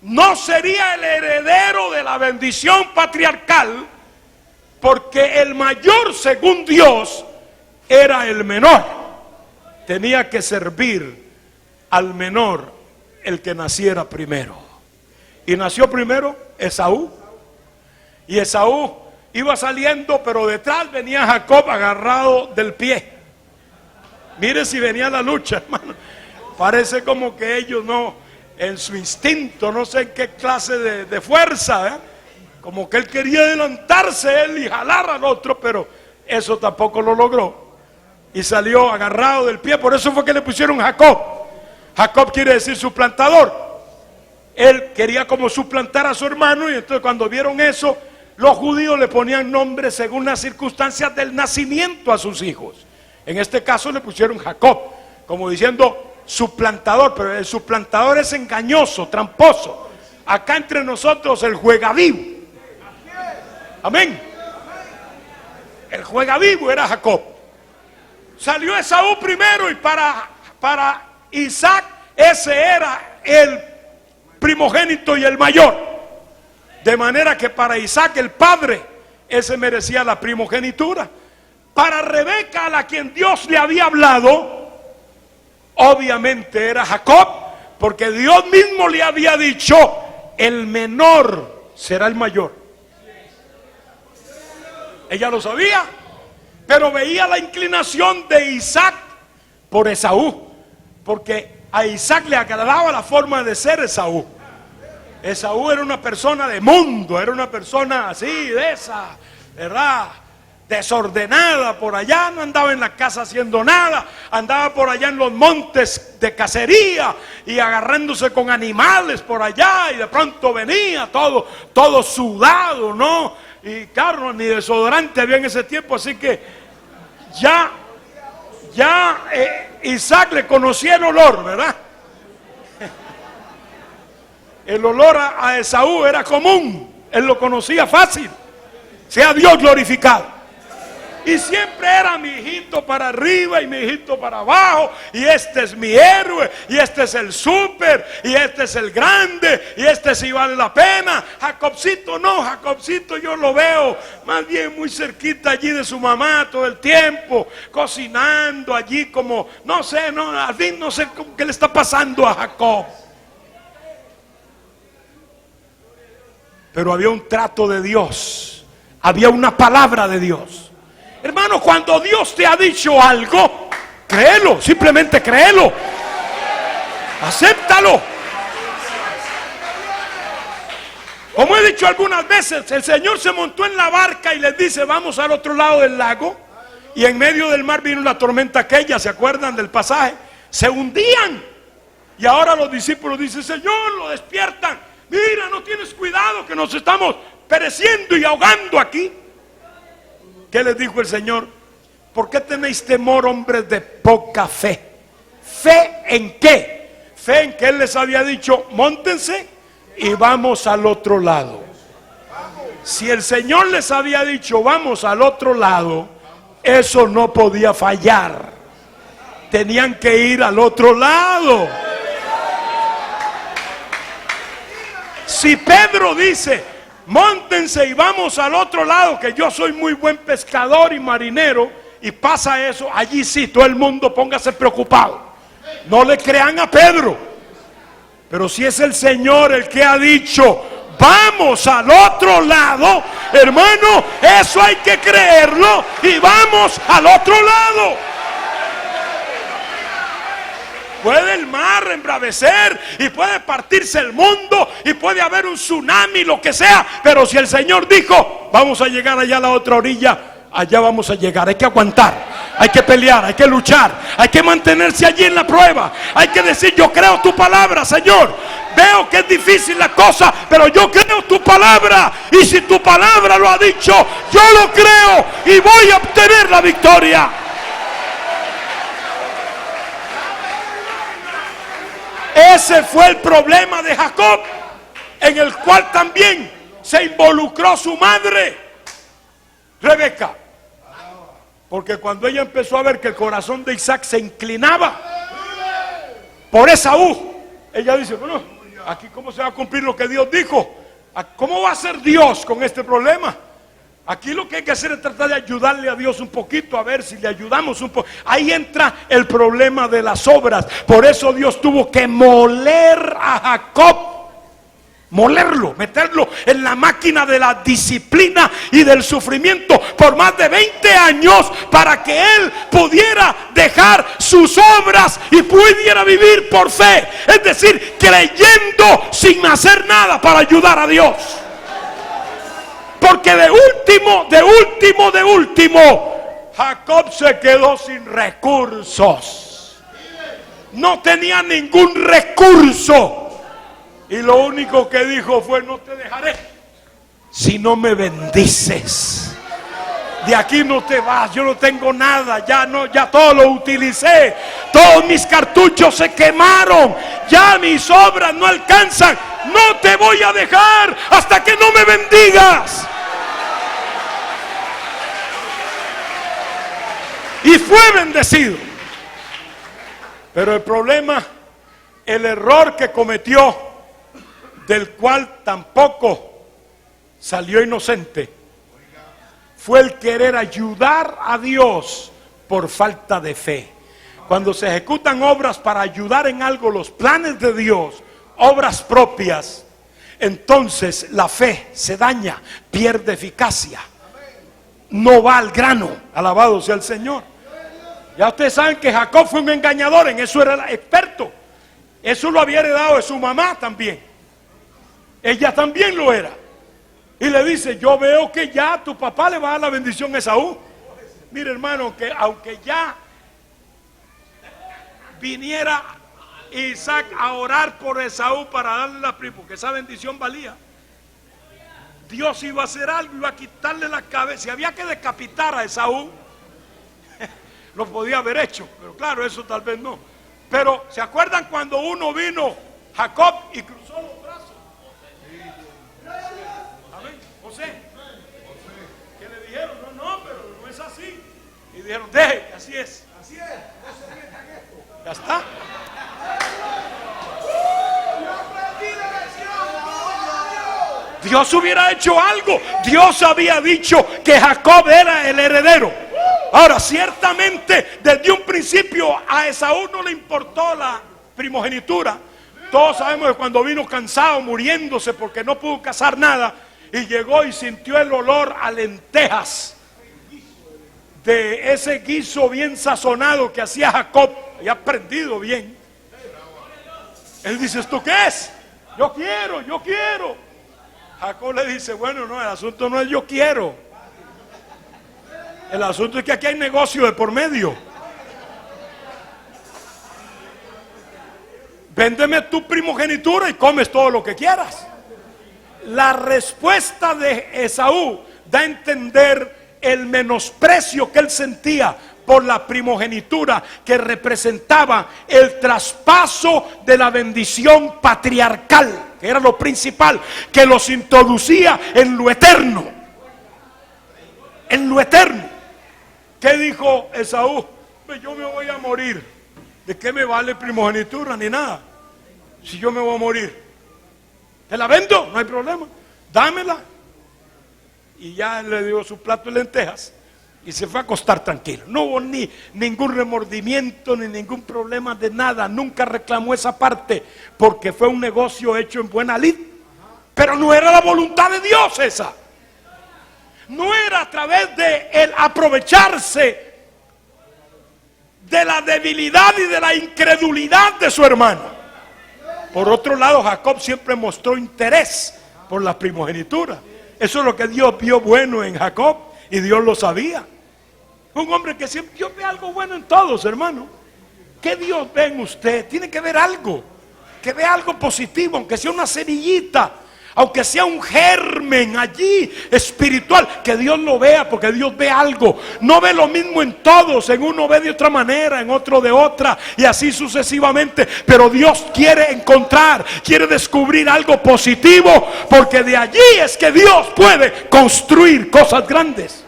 no sería el heredero de la bendición patriarcal, porque el mayor, según Dios, era el menor. Tenía que servir al menor el que naciera primero. Y nació primero Esaú. Y Esaú iba saliendo, pero detrás venía Jacob agarrado del pie. Mire si venía la lucha, hermano. Parece como que ellos no, en su instinto, no sé en qué clase de fuerza, como que él quería adelantarse él y jalar al otro, pero eso tampoco lo logró. Y salió agarrado del pie. Por eso fue que le pusieron Jacob. Jacob quiere decir suplantador. Él quería como suplantar a su hermano, y entonces cuando vieron eso, los judíos le ponían nombres según las circunstancias del nacimiento a sus hijos. En este caso le pusieron Jacob, como diciendo suplantador, pero el suplantador es engañoso, tramposo. Acá entre nosotros el juega vivo. Amén. El juega vivo era Jacob. Salió Esaú primero, y para Isaac ese era el primogénito y el mayor. De manera que para Isaac el padre, ese merecía la primogenitura. Para Rebeca, a la quien Dios le había hablado, obviamente era Jacob, porque Dios mismo le había dicho: el menor será el mayor. Ella lo sabía, pero veía la inclinación de Isaac por Esaú, porque a Isaac le agradaba la forma de ser Esaú. Esaú era una persona de mundo, era una persona así, de esa, ¿verdad?, desordenada por allá, no andaba en la casa haciendo nada, andaba por allá en los montes de cacería y agarrándose con animales por allá, y de pronto venía todo sudado, ¿no? Y claro, ni desodorante había en ese tiempo, así que ya Isaac le conocía el olor, ¿verdad? El olor a Esaú era común, él lo conocía fácil. Sea Dios glorificado. Y siempre era mi hijito para arriba y mi hijito para abajo, y este es mi héroe, y este es el súper, y este es el grande, y este sí vale la pena. Jacobcito no, Jacobcito yo lo veo más bien muy cerquita allí de su mamá todo el tiempo, cocinando allí como, no sé, no, al fin no sé qué le está pasando a Jacob. Pero había un trato de Dios, había una palabra de Dios. Hermano, cuando Dios te ha dicho algo, créelo, simplemente créelo, acéptalo. Como he dicho algunas veces, el Señor se montó en la barca y les dice: vamos al otro lado del lago. Y en medio del mar vino la tormenta aquella, ¿se acuerdan del pasaje? Se hundían. Y ahora los discípulos dicen: Señor, lo despiertan. Mira, no tienes cuidado que nos estamos pereciendo y ahogando aquí. ¿Qué les dijo el Señor? ¿Por qué tenéis temor, hombres de poca fe? ¿Fe en qué? Fe en que Él les había dicho: móntense y vamos al otro lado. Si el Señor les había dicho: vamos al otro lado, eso no podía fallar. Tenían que ir al otro lado. Si Pedro dice: móntense y vamos al otro lado, que yo soy muy buen pescador y marinero, y pasa eso, allí sí, todo el mundo póngase preocupado. No le crean a Pedro. Pero si es el Señor el que ha dicho: vamos al otro lado, hermano, eso hay que creerlo, y vamos al otro lado. Puede el mar embravecer y puede partirse el mundo y puede haber un tsunami, lo que sea, pero si el Señor dijo: vamos a llegar allá a la otra orilla, allá vamos a llegar. Hay que aguantar, hay que pelear, hay que luchar, hay que mantenerse allí en la prueba. Hay que decir: yo creo tu palabra, Señor. Veo que es difícil la cosa, pero yo creo tu palabra, y si tu palabra lo ha dicho, yo lo creo y voy a obtener la victoria. Ese fue el problema de Jacob, en el cual también se involucró su madre, Rebeca. Porque cuando ella empezó a ver que el corazón de Isaac se inclinaba por Esaú, ella dice, bueno, aquí cómo se va a cumplir lo que Dios dijo. ¿Cómo va a ser Dios con este problema? Aquí lo que hay que hacer es tratar de ayudarle a Dios un poquito, a ver si le ayudamos un poco. Ahí entra el problema de las obras. Por eso Dios tuvo que moler a Jacob. Molerlo, meterlo en la máquina de la disciplina y del sufrimiento por más de 20 años para que él pudiera dejar sus obras y pudiera vivir por fe. Es decir, creyendo sin hacer nada para ayudar a Dios. Porque de último, Jacob se quedó sin recursos. No tenía ningún recurso. Y lo único que dijo fue, no te dejaré si no me bendices. De aquí no te vas, yo no tengo nada, ya todo lo utilicé. Todos mis cartuchos se quemaron, ya mis obras no alcanzan. No te voy a dejar hasta que no me bendigas. Y fue bendecido. Pero el problema, el error que cometió, del cual tampoco salió inocente, fue el querer ayudar a Dios por falta de fe. Cuando se ejecutan obras para ayudar en algo los planes de Dios, obras propias, entonces la fe se daña, pierde eficacia, no va al grano. Alabado sea el Señor. Ya ustedes saben que Jacob fue un engañador, en eso era experto. Eso lo había heredado de su mamá también. Ella también lo era. Y le dice, yo veo que ya tu papá le va a dar la bendición a Esaú. Mire, hermano, que aunque ya viniera Isaac a orar por Esaú para darle la prima, porque esa bendición valía, Dios iba a hacer algo, iba a quitarle la cabeza. Si había que decapitar a Esaú, lo podía haber hecho, pero claro, eso tal vez no. Pero ¿se acuerdan cuando uno vino, Jacob, y cruzó los brazos? Amén. José, que le dijeron, no, pero no es así. Y dijeron, deje, así es. Así es, no se metan esto. Ya está. Dios hubiera hecho algo. Dios había dicho que Jacob era el heredero. Ahora, ciertamente, desde un principio a Esaú no le importó la primogenitura. Todos sabemos que cuando vino cansado, muriéndose porque no pudo cazar nada, y llegó y sintió el olor a lentejas de ese guiso bien sazonado que hacía Jacob, había aprendido bien. Él dice, ¿esto qué es? Yo quiero. Jacob le dice, bueno, no, el asunto no es yo quiero. El asunto es que aquí hay negocio de por medio. Véndeme tu primogenitura y comes todo lo que quieras. La respuesta de Esaú da a entender el menosprecio que él sentía por la primogenitura, que representaba el traspaso de la bendición patriarcal, que era lo principal, que los introducía en lo eterno. En lo eterno. ¿Qué dijo Esaú? Pues yo me voy a morir. ¿De qué me vale primogenitura ni nada? Si yo me voy a morir, ¿te la vendo? No hay problema, dámela. Y ya le dio su plato de lentejas y se fue a acostar tranquilo. No hubo ningún remordimiento, ni ningún problema de nada. Nunca reclamó esa parte, porque fue un negocio hecho en buena lid. Pero no era la voluntad de Dios esa. No era a través de el aprovecharse de la debilidad y de la incredulidad de su hermano. Por otro lado, Jacob siempre mostró interés por la primogenitura. Eso es lo que Dios vio bueno en Jacob, y Dios lo sabía. Un hombre que siempre, Dios ve algo bueno en todos, hermano. ¿Qué Dios ve en usted? Tiene que ver algo, que vea algo positivo, aunque sea una cerillita, aunque sea un germen allí espiritual, que Dios lo vea, porque Dios ve algo. No ve lo mismo en todos, en uno ve de otra manera, en otro de otra, y así sucesivamente. Pero Dios quiere encontrar, quiere descubrir algo positivo, porque de allí es que Dios puede construir cosas grandes.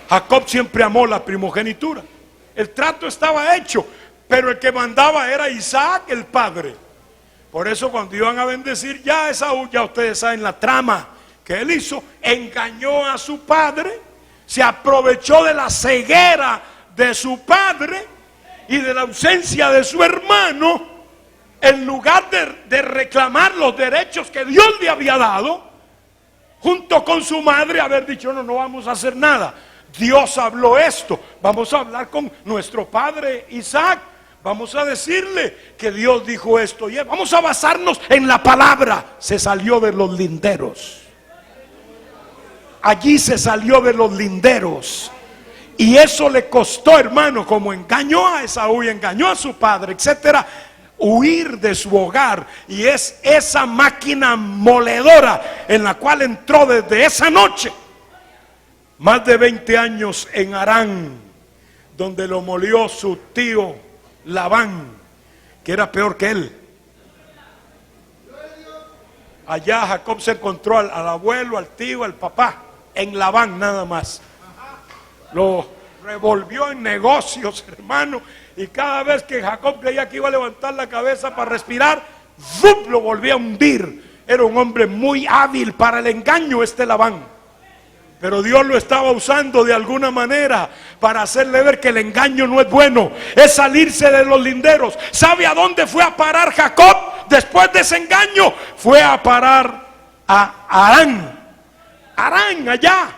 Jacob siempre amó la primogenitura. El trato estaba hecho, pero el que mandaba era Isaac, el padre. Por eso cuando iban a bendecir ya a Esaú, ya ustedes saben la trama que él hizo, engañó a su padre, se aprovechó de la ceguera de su padre y de la ausencia de su hermano, en lugar de reclamar los derechos que Dios le había dado, junto con su madre, haber dicho: no, no vamos a hacer nada. Dios habló esto, vamos a hablar con nuestro padre Isaac, vamos a decirle que Dios dijo esto, y vamos a basarnos en la palabra. Se salió de los linderos. Allí se salió de los linderos. Y eso le costó, hermano, como engañó a Esaú y engañó a su padre, etcétera, huir de su hogar. Y es esa máquina moledora en la cual entró desde esa noche. Más de 20 años en Harán, donde lo molió su tío Labán, que era peor que él. Allá Jacob se encontró al abuelo, al tío, al papá, en Labán nada más. Lo revolvió en negocios, hermano, y cada vez que Jacob creía que iba a levantar la cabeza para respirar, ¡zup!, lo volvía a hundir. Era un hombre muy hábil para el engaño este Labán. Pero Dios lo estaba usando de alguna manera para hacerle ver que el engaño no es bueno, es salirse de los linderos. ¿Sabe a dónde fue a parar Jacob después de ese engaño? Fue a parar a Harán. Harán, allá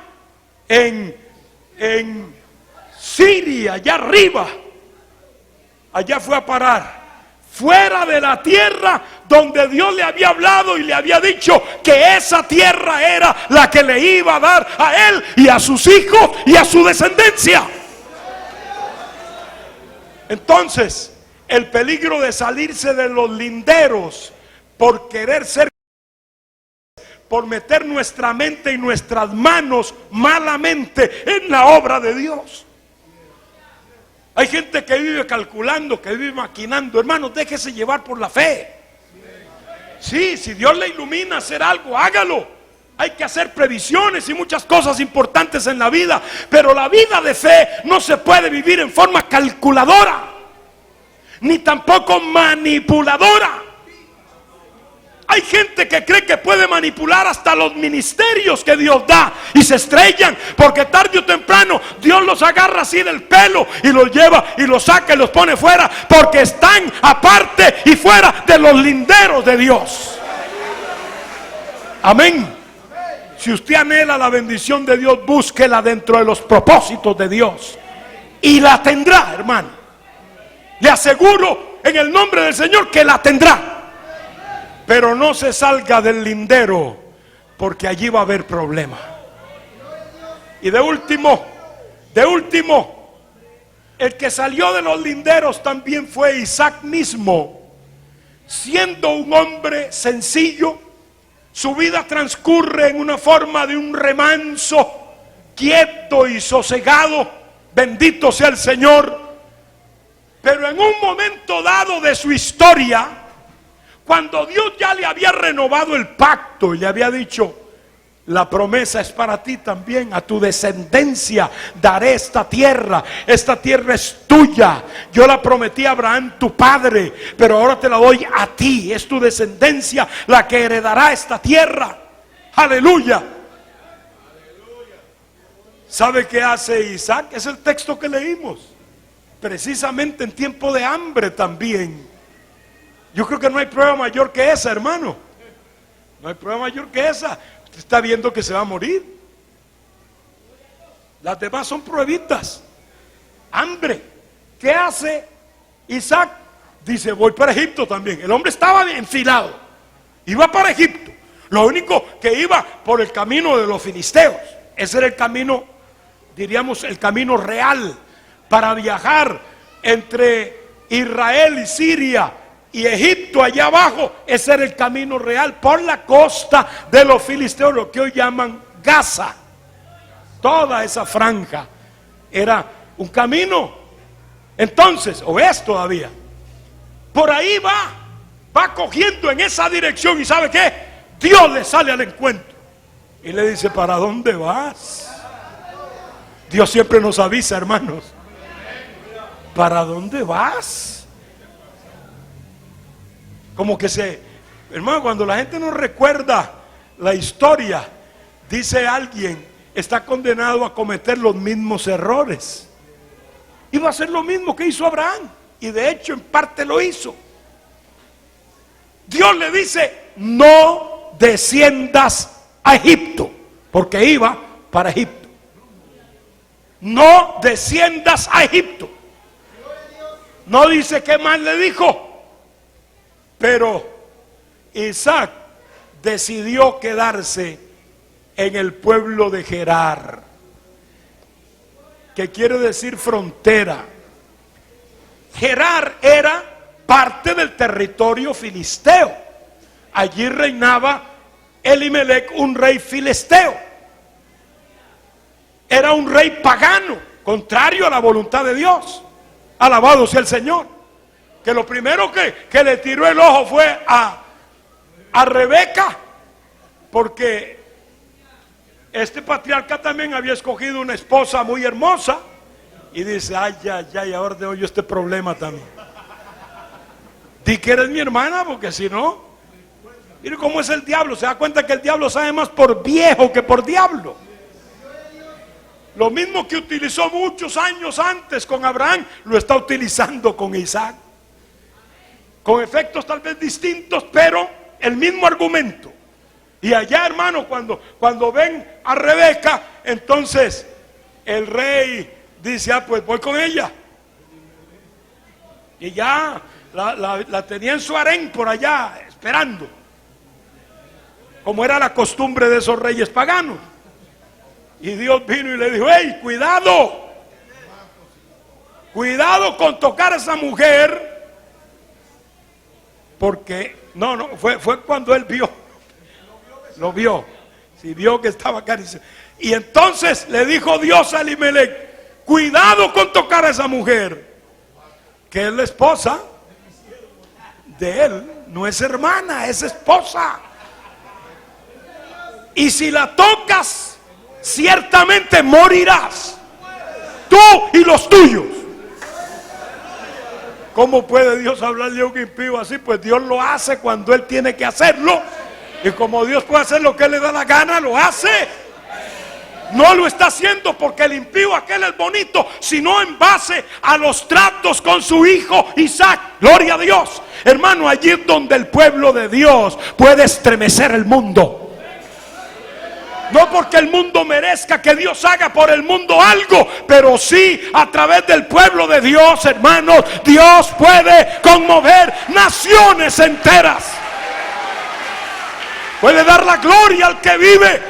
en Siria, allá arriba. Allá fue a parar, fuera de la tierra donde Dios le había hablado y le había dicho que esa tierra era la que le iba a dar a él y a sus hijos y a su descendencia. Entonces, el peligro de salirse de los linderos por querer ser, por meter nuestra mente y nuestras manos malamente en la obra de Dios. Hay gente que vive calculando, que vive maquinando. Hermanos, déjese llevar por la fe. Sí, si Dios le ilumina a hacer algo, hágalo. Hay que hacer previsiones y muchas cosas importantes en la vida, pero la vida de fe no se puede vivir en forma calculadora, ni tampoco manipuladora. Hay gente que cree que puede manipular hasta los ministerios que Dios da y se estrellan, porque tarde o temprano Dios los agarra así del pelo y los lleva y los saca y los pone fuera, porque están aparte y fuera de los linderos de Dios. Amén. Si usted anhela la bendición de Dios, búsquela dentro de los propósitos de Dios y la tendrá, hermano. Le aseguro en el nombre del Señor que la tendrá. Pero no se salga del lindero, porque allí va a haber problema. Y de último, el que salió de los linderos también fue Isaac mismo. Siendo un hombre sencillo, su vida transcurre en una forma de un remanso, quieto y sosegado. Bendito sea el Señor. Pero en un momento dado de su historia, cuando Dios ya le había renovado el pacto y le había dicho: la promesa es para ti también, a tu descendencia daré esta tierra es tuya, yo la prometí a Abraham tu padre, pero ahora te la doy a ti, es tu descendencia la que heredará esta tierra. Aleluya. ¿Sabe qué hace Isaac? Es el texto que leímos, precisamente en tiempo de hambre también. Yo creo que no hay prueba mayor que esa, hermano. No hay prueba mayor que esa. Usted está viendo que se va a morir. Las demás son pruebitas. Hambre. ¿Qué hace Isaac? Dice: voy para Egipto también. El hombre estaba enfilado. Iba para Egipto. Lo único que iba por el camino de los filisteos. Ese era el camino, diríamos, el camino real para viajar entre Israel y Siria y Egipto allá abajo. Ese era el camino real por la costa de los filisteos, lo que hoy llaman Gaza. Toda esa franja era un camino. Entonces, o es todavía, por ahí va cogiendo en esa dirección. ¿Y sabe qué? Dios le sale al encuentro y le dice: ¿para dónde vas? Dios siempre nos avisa, hermanos. ¿Para dónde vas? Como que hermano, cuando la gente no recuerda la historia, dice alguien, está condenado a cometer los mismos errores. Iba a hacer lo mismo que hizo Abraham, y de hecho en parte lo hizo. Dios le dice, no desciendas a Egipto, porque iba para Egipto. No desciendas a Egipto. No dice qué más le dijo, pero Isaac decidió quedarse en el pueblo de Gerar, que quiere decir frontera. Gerar era parte del territorio filisteo. Allí reinaba Elimelec, un rey filisteo. Era un rey pagano, contrario a la voluntad de Dios. Alabado sea el Señor. Que lo primero que le tiró el ojo fue a Rebeca, porque este patriarca también había escogido una esposa muy hermosa. Y dice, ay, ahora tengo yo este problema también. Di que eres mi hermana, porque si no, mire cómo es el diablo. Se da cuenta que el diablo sabe más por viejo que por diablo. Lo mismo que utilizó muchos años antes con Abraham, lo está utilizando con Isaac. Con efectos tal vez distintos, pero el mismo argumento. Y allá, hermano, cuando ven a Rebeca, entonces el rey dice, pues voy con ella. Y ya la tenía en su harén por allá, esperando. Como era la costumbre de esos reyes paganos. Y Dios vino y le dijo, hey, cuidado. Cuidado con tocar a esa mujer. Porque, fue cuando él vio. Lo vio. Si vio que estaba acariciando. Y entonces le dijo Dios a Elimelec, cuidado con tocar a esa mujer, que es la esposa de él. No es hermana, es esposa. Y si la tocas, ciertamente morirás, tú y los tuyos. ¿Cómo puede Dios hablarle a un impío así? Pues Dios lo hace cuando Él tiene que hacerlo. Y como Dios puede hacer lo que Él le da la gana, lo hace. No lo está haciendo porque el impío aquel es bonito, sino en base a los tratos con su hijo Isaac. Gloria a Dios. Hermano, allí es donde el pueblo de Dios puede estremecer el mundo. No porque el mundo merezca que Dios haga por el mundo algo, pero sí a través del pueblo de Dios, hermanos, Dios puede conmover naciones enteras. Puede dar la gloria al que vive,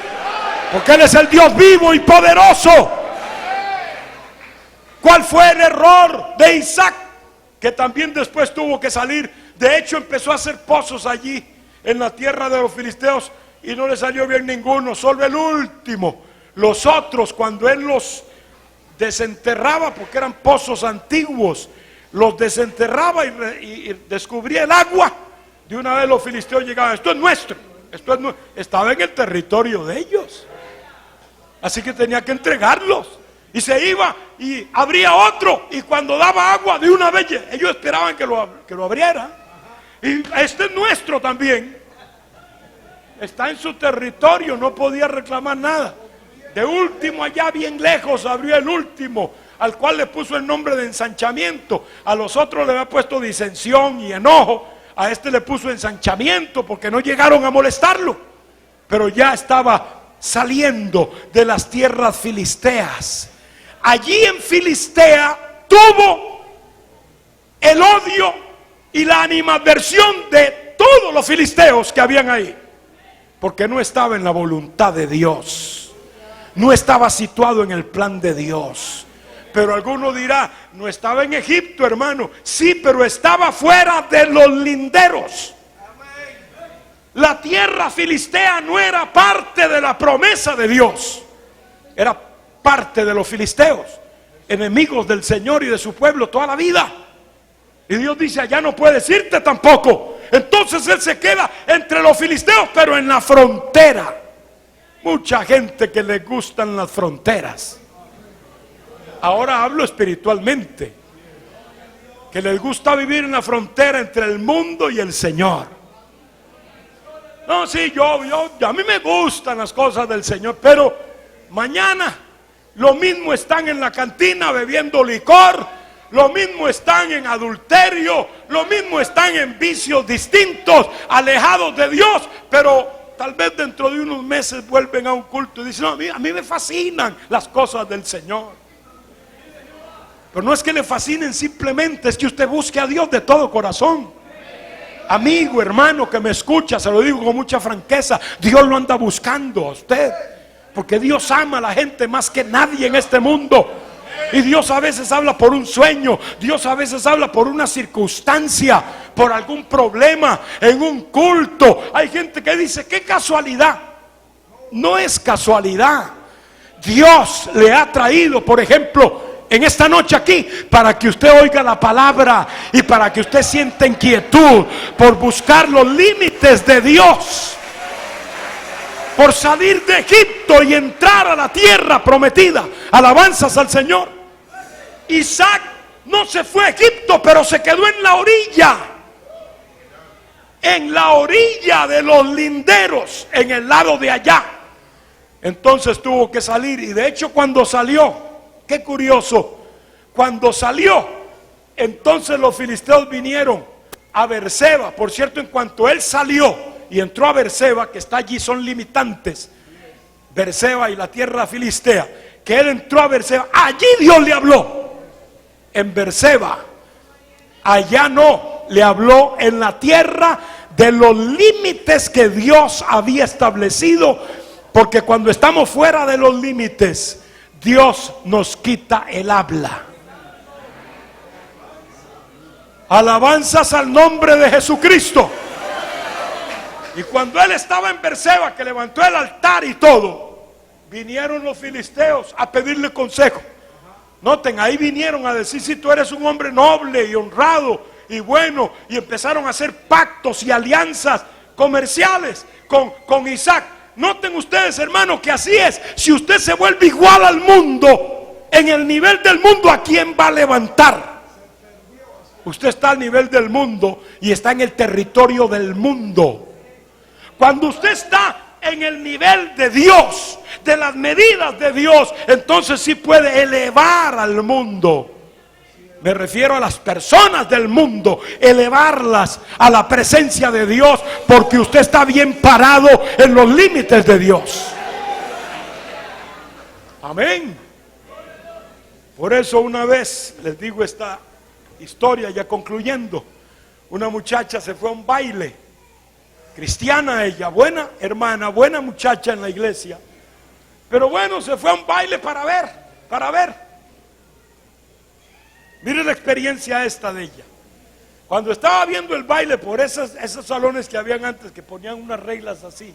porque Él es el Dios vivo y poderoso. ¿Cuál fue el error de Isaac? Que también después tuvo que salir. De hecho, empezó a hacer pozos allí en la tierra de los filisteos y no le salió bien ninguno, solo el último. Los otros, cuando él los desenterraba, porque eran pozos antiguos, los desenterraba y descubría el agua, de una vez los filisteos llegaban, esto es nuestro, estaba en el territorio de ellos. Así que tenía que entregarlos. Y se iba y abría otro, y cuando daba agua de una vez, ellos esperaban que lo abriera. Y este es nuestro también. Está en su territorio, no podía reclamar nada. De último, allá bien lejos, abrió el último, al cual le puso el nombre de ensanchamiento. A los otros le había puesto disensión y enojo. A este le puso ensanchamiento porque no llegaron a molestarlo. Pero ya estaba saliendo de las tierras filisteas. Allí en Filistea tuvo el odio y la animadversión de todos los filisteos que habían ahí. Porque no estaba en la voluntad de Dios, no estaba situado en el plan de Dios. Pero alguno dirá, no estaba en Egipto, hermano. Sí, pero estaba fuera de los linderos. La tierra filistea no era parte de la promesa de Dios, era parte de los filisteos, enemigos del Señor y de su pueblo toda la vida. Y Dios dice, allá no puedes irte tampoco. Entonces él se queda entre los filisteos, pero en la frontera. Mucha gente que le gustan las fronteras. Ahora hablo espiritualmente. Que les gusta vivir en la frontera entre el mundo y el Señor. No, sí, a mí me gustan las cosas del Señor, pero mañana lo mismo están en la cantina bebiendo licor, lo mismo están en adulterio, lo mismo están en vicios distintos, alejados de Dios, pero tal vez dentro de unos meses vuelven a un culto y dicen, no, a mí me fascinan las cosas del Señor. Pero no es que le fascinen, simplemente es que usted busque a Dios de todo corazón. Amigo, hermano que me escucha, se lo digo con mucha franqueza, Dios lo anda buscando a usted, porque Dios ama a la gente más que nadie en este mundo. Y Dios a veces habla por un sueño, Dios a veces habla por una circunstancia, por algún problema en un culto. Hay gente que dice, qué casualidad. No es casualidad. Dios le ha traído, por ejemplo, en esta noche aquí, para que usted oiga la palabra y para que usted sienta inquietud por buscar los límites de Dios, por salir de Egipto y entrar a la tierra prometida. Alabanzas al Señor. Isaac no se fue a Egipto, pero se quedó en la orilla de los linderos, en el lado de allá. Entonces tuvo que salir, y de hecho cuando salió, qué curioso, cuando salió, entonces los filisteos vinieron a Berseba. Por cierto, en cuanto él salió y entró a Berseba, que está allí, son limitantes, Berseba y la tierra filistea, que él entró a Berseba, allí Dios le habló. En Berseba, allá no, le habló en la tierra de los límites que Dios había establecido, porque cuando estamos fuera de los límites, Dios nos quita el habla. Alabanzas al nombre de Jesucristo. Y cuando él estaba en Berseba, que levantó el altar y todo, vinieron los filisteos a pedirle consejo. Noten, ahí vinieron a decir, si tú eres un hombre noble y honrado y bueno, y empezaron a hacer pactos y alianzas comerciales con Isaac. Noten ustedes, hermanos, que así es. Si usted se vuelve igual al mundo, en el nivel del mundo, ¿a quién va a levantar? Usted está al nivel del mundo y está en el territorio del mundo. Cuando usted está en el nivel de Dios, de las medidas de Dios, entonces sí puede elevar al mundo. Me refiero a las personas del mundo, elevarlas a la presencia de Dios, porque usted está bien parado en los límites de Dios. Amén. Por eso una vez, les digo esta historia ya concluyendo, una muchacha se fue a un baile, cristiana ella, buena hermana, buena muchacha en la iglesia, pero bueno, se fue a un baile para ver. Mire la experiencia esta de ella. Cuando estaba viendo el baile por esos salones que habían antes, que ponían unas reglas así,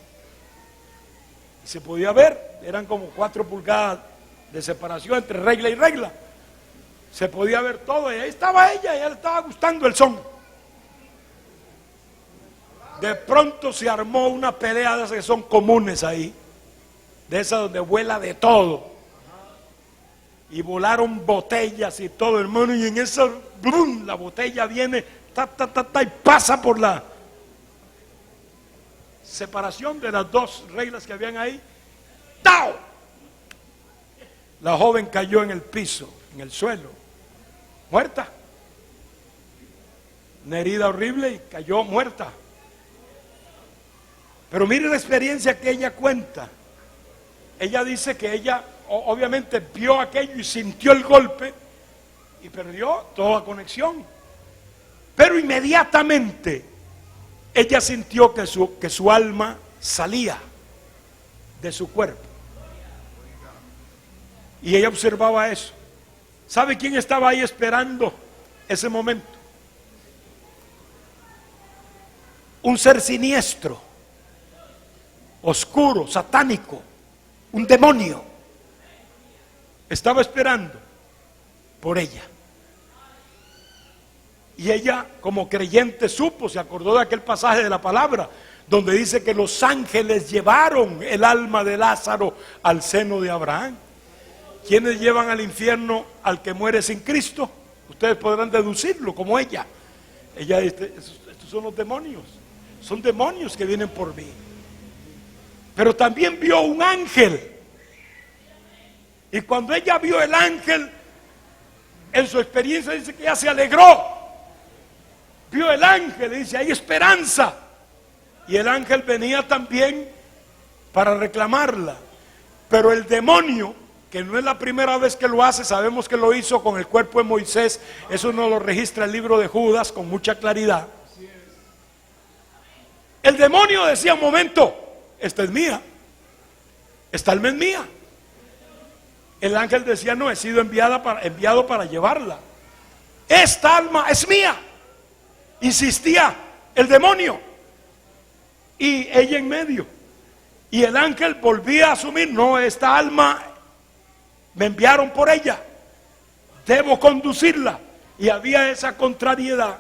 y se podía ver, eran como 4 pulgadas de separación entre regla y regla, se podía ver todo, y ahí estaba ella, y a ella le estaba gustando el son. De pronto se armó una pelea de esas que son comunes ahí, de esas donde vuela de todo, y volaron botellas y todo, hermano, y en esa, ¡brum!, la botella viene, y pasa por la separación de las 2 reglas que habían ahí. ¡Tao! La joven cayó en el piso, en el suelo, muerta. Una herida horrible y cayó muerta. Pero mire la experiencia que ella cuenta. Ella dice que ella obviamente vio aquello y sintió el golpe y perdió toda conexión. Pero inmediatamente ella sintió que su alma salía de su cuerpo. Y ella observaba eso. ¿Sabe quién estaba ahí esperando ese momento? Un ser siniestro, oscuro, satánico, un demonio. Estaba esperando por ella. Y ella, como creyente, supo, se acordó de aquel pasaje de la palabra donde dice que los ángeles llevaron el alma de Lázaro al seno de Abraham. ¿quiénes llevan al infierno al que muere sin Cristo? Ustedes podrán deducirlo como ella. Ella dice, estos son los demonios. Son demonios que vienen por mí. Pero también vio un ángel. Y cuando ella vio el ángel, en su experiencia dice que ella se alegró. Vio el ángel y dice, hay esperanza. Y el ángel venía también para reclamarla. Pero el demonio, que no es la primera vez que lo hace, sabemos que lo hizo con el cuerpo de Moisés, eso nos lo registra el libro de Judas con mucha claridad. El demonio decía, un momento, esta es mía, esta alma es mía. El ángel decía, no, he sido enviado para llevarla. Esta alma es mía, insistía el demonio. Y ella en medio. Y el ángel volvía a asumir, no, esta alma me enviaron por ella, debo conducirla. Y había esa contrariedad,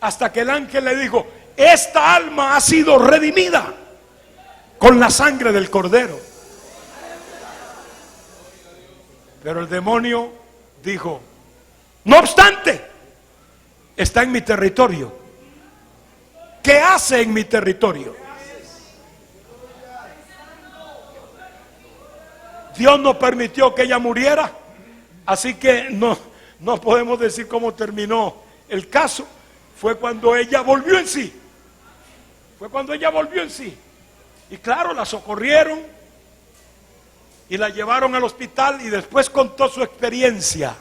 hasta que el ángel le dijo, esta alma ha sido redimida con la sangre del Cordero. Pero el demonio dijo, no obstante, está en mi territorio. ¿Qué hace en mi territorio? Dios no permitió que ella muriera, así que no podemos decir cómo terminó el caso. Fue cuando ella volvió en sí. Fue cuando ella volvió en sí. Y claro, la socorrieron y la llevaron al hospital, y después contó su experiencia.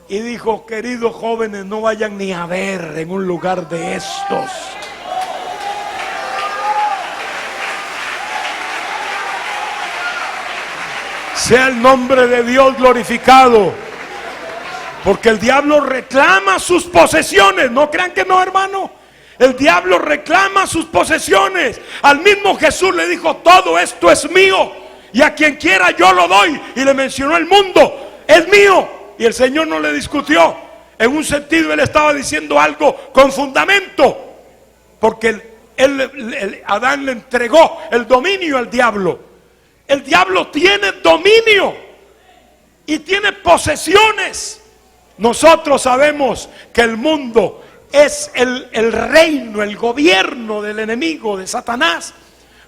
Y dijo, queridos jóvenes, no vayan ni a ver en un lugar de estos. Sea el nombre de Dios glorificado. Porque el diablo reclama sus posesiones. No crean que no, hermano. El diablo reclama sus posesiones. Al mismo Jesús le dijo, todo esto es mío, y a quien quiera yo lo doy. Y le mencionó el mundo, es mío. Y el Señor no le discutió. En un sentido él estaba diciendo algo con fundamento, porque Adán le entregó el dominio al diablo. El diablo tiene dominio y tiene posesiones. Nosotros sabemos que el mundo es el reino, el gobierno del enemigo, de Satanás.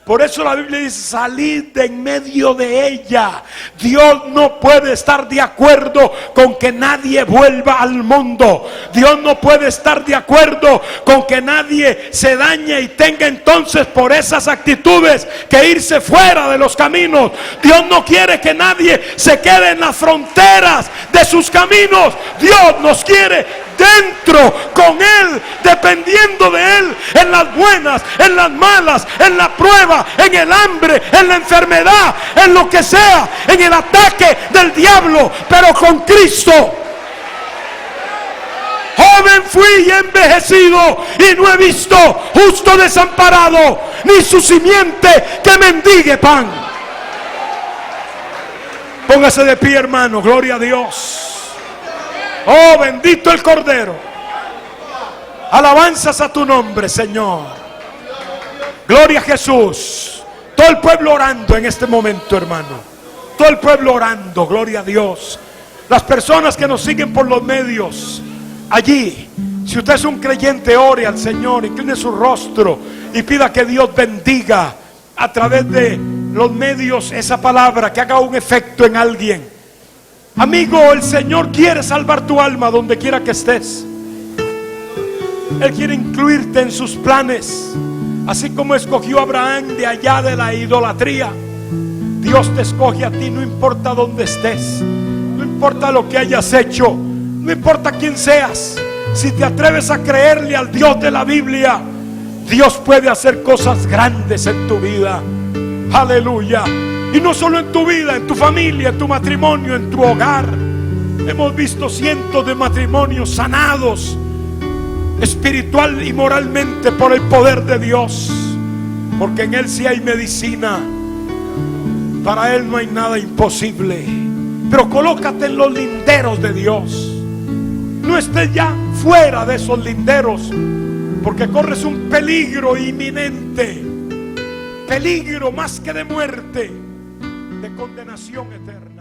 Por eso la Biblia dice, salid de en medio de ella. Dios no puede estar de acuerdo con que nadie vuelva al mundo. Dios no puede estar de acuerdo con que nadie se dañe y tenga entonces por esas actitudes que irse fuera de los caminos. Dios no quiere que nadie se quede en las fronteras de sus caminos. Dios nos quiere dentro, con Él, dependiendo de Él, en las buenas, en las malas, en la prueba, en el hambre, en la enfermedad, en lo que sea, en el ataque del diablo, pero con Cristo. Joven fui y envejecido, y no he visto justo desamparado, ni su simiente que mendigue pan. Póngase de pie, hermano, gloria a Dios. Oh, bendito el Cordero. Alabanzas a tu nombre, Señor. Gloria a Jesús. Todo el pueblo orando en este momento, hermano. Todo el pueblo orando, gloria a Dios. Las personas que nos siguen por los medios, allí, si usted es un creyente, ore al Señor, incline su rostro y pida que Dios bendiga a través de los medios esa palabra, que haga un efecto en alguien. Amigo, el Señor quiere salvar tu alma donde quiera que estés. Él quiere incluirte en sus planes. Así como escogió a Abraham de allá de la idolatría, Dios te escoge a ti, no importa dónde estés, no importa lo que hayas hecho, no importa quién seas. Si te atreves a creerle al Dios de la Biblia, Dios puede hacer cosas grandes en tu vida. Aleluya. Y no solo en tu vida, en tu familia, en tu matrimonio, en tu hogar. Hemos visto cientos de matrimonios sanados espiritual y moralmente por el poder de Dios, porque en Él sí hay medicina. Para Él no hay nada imposible. Pero colócate en los linderos de Dios. No estés ya fuera de esos linderos, porque corres un peligro inminente, peligro más que de muerte. de condenación eterna.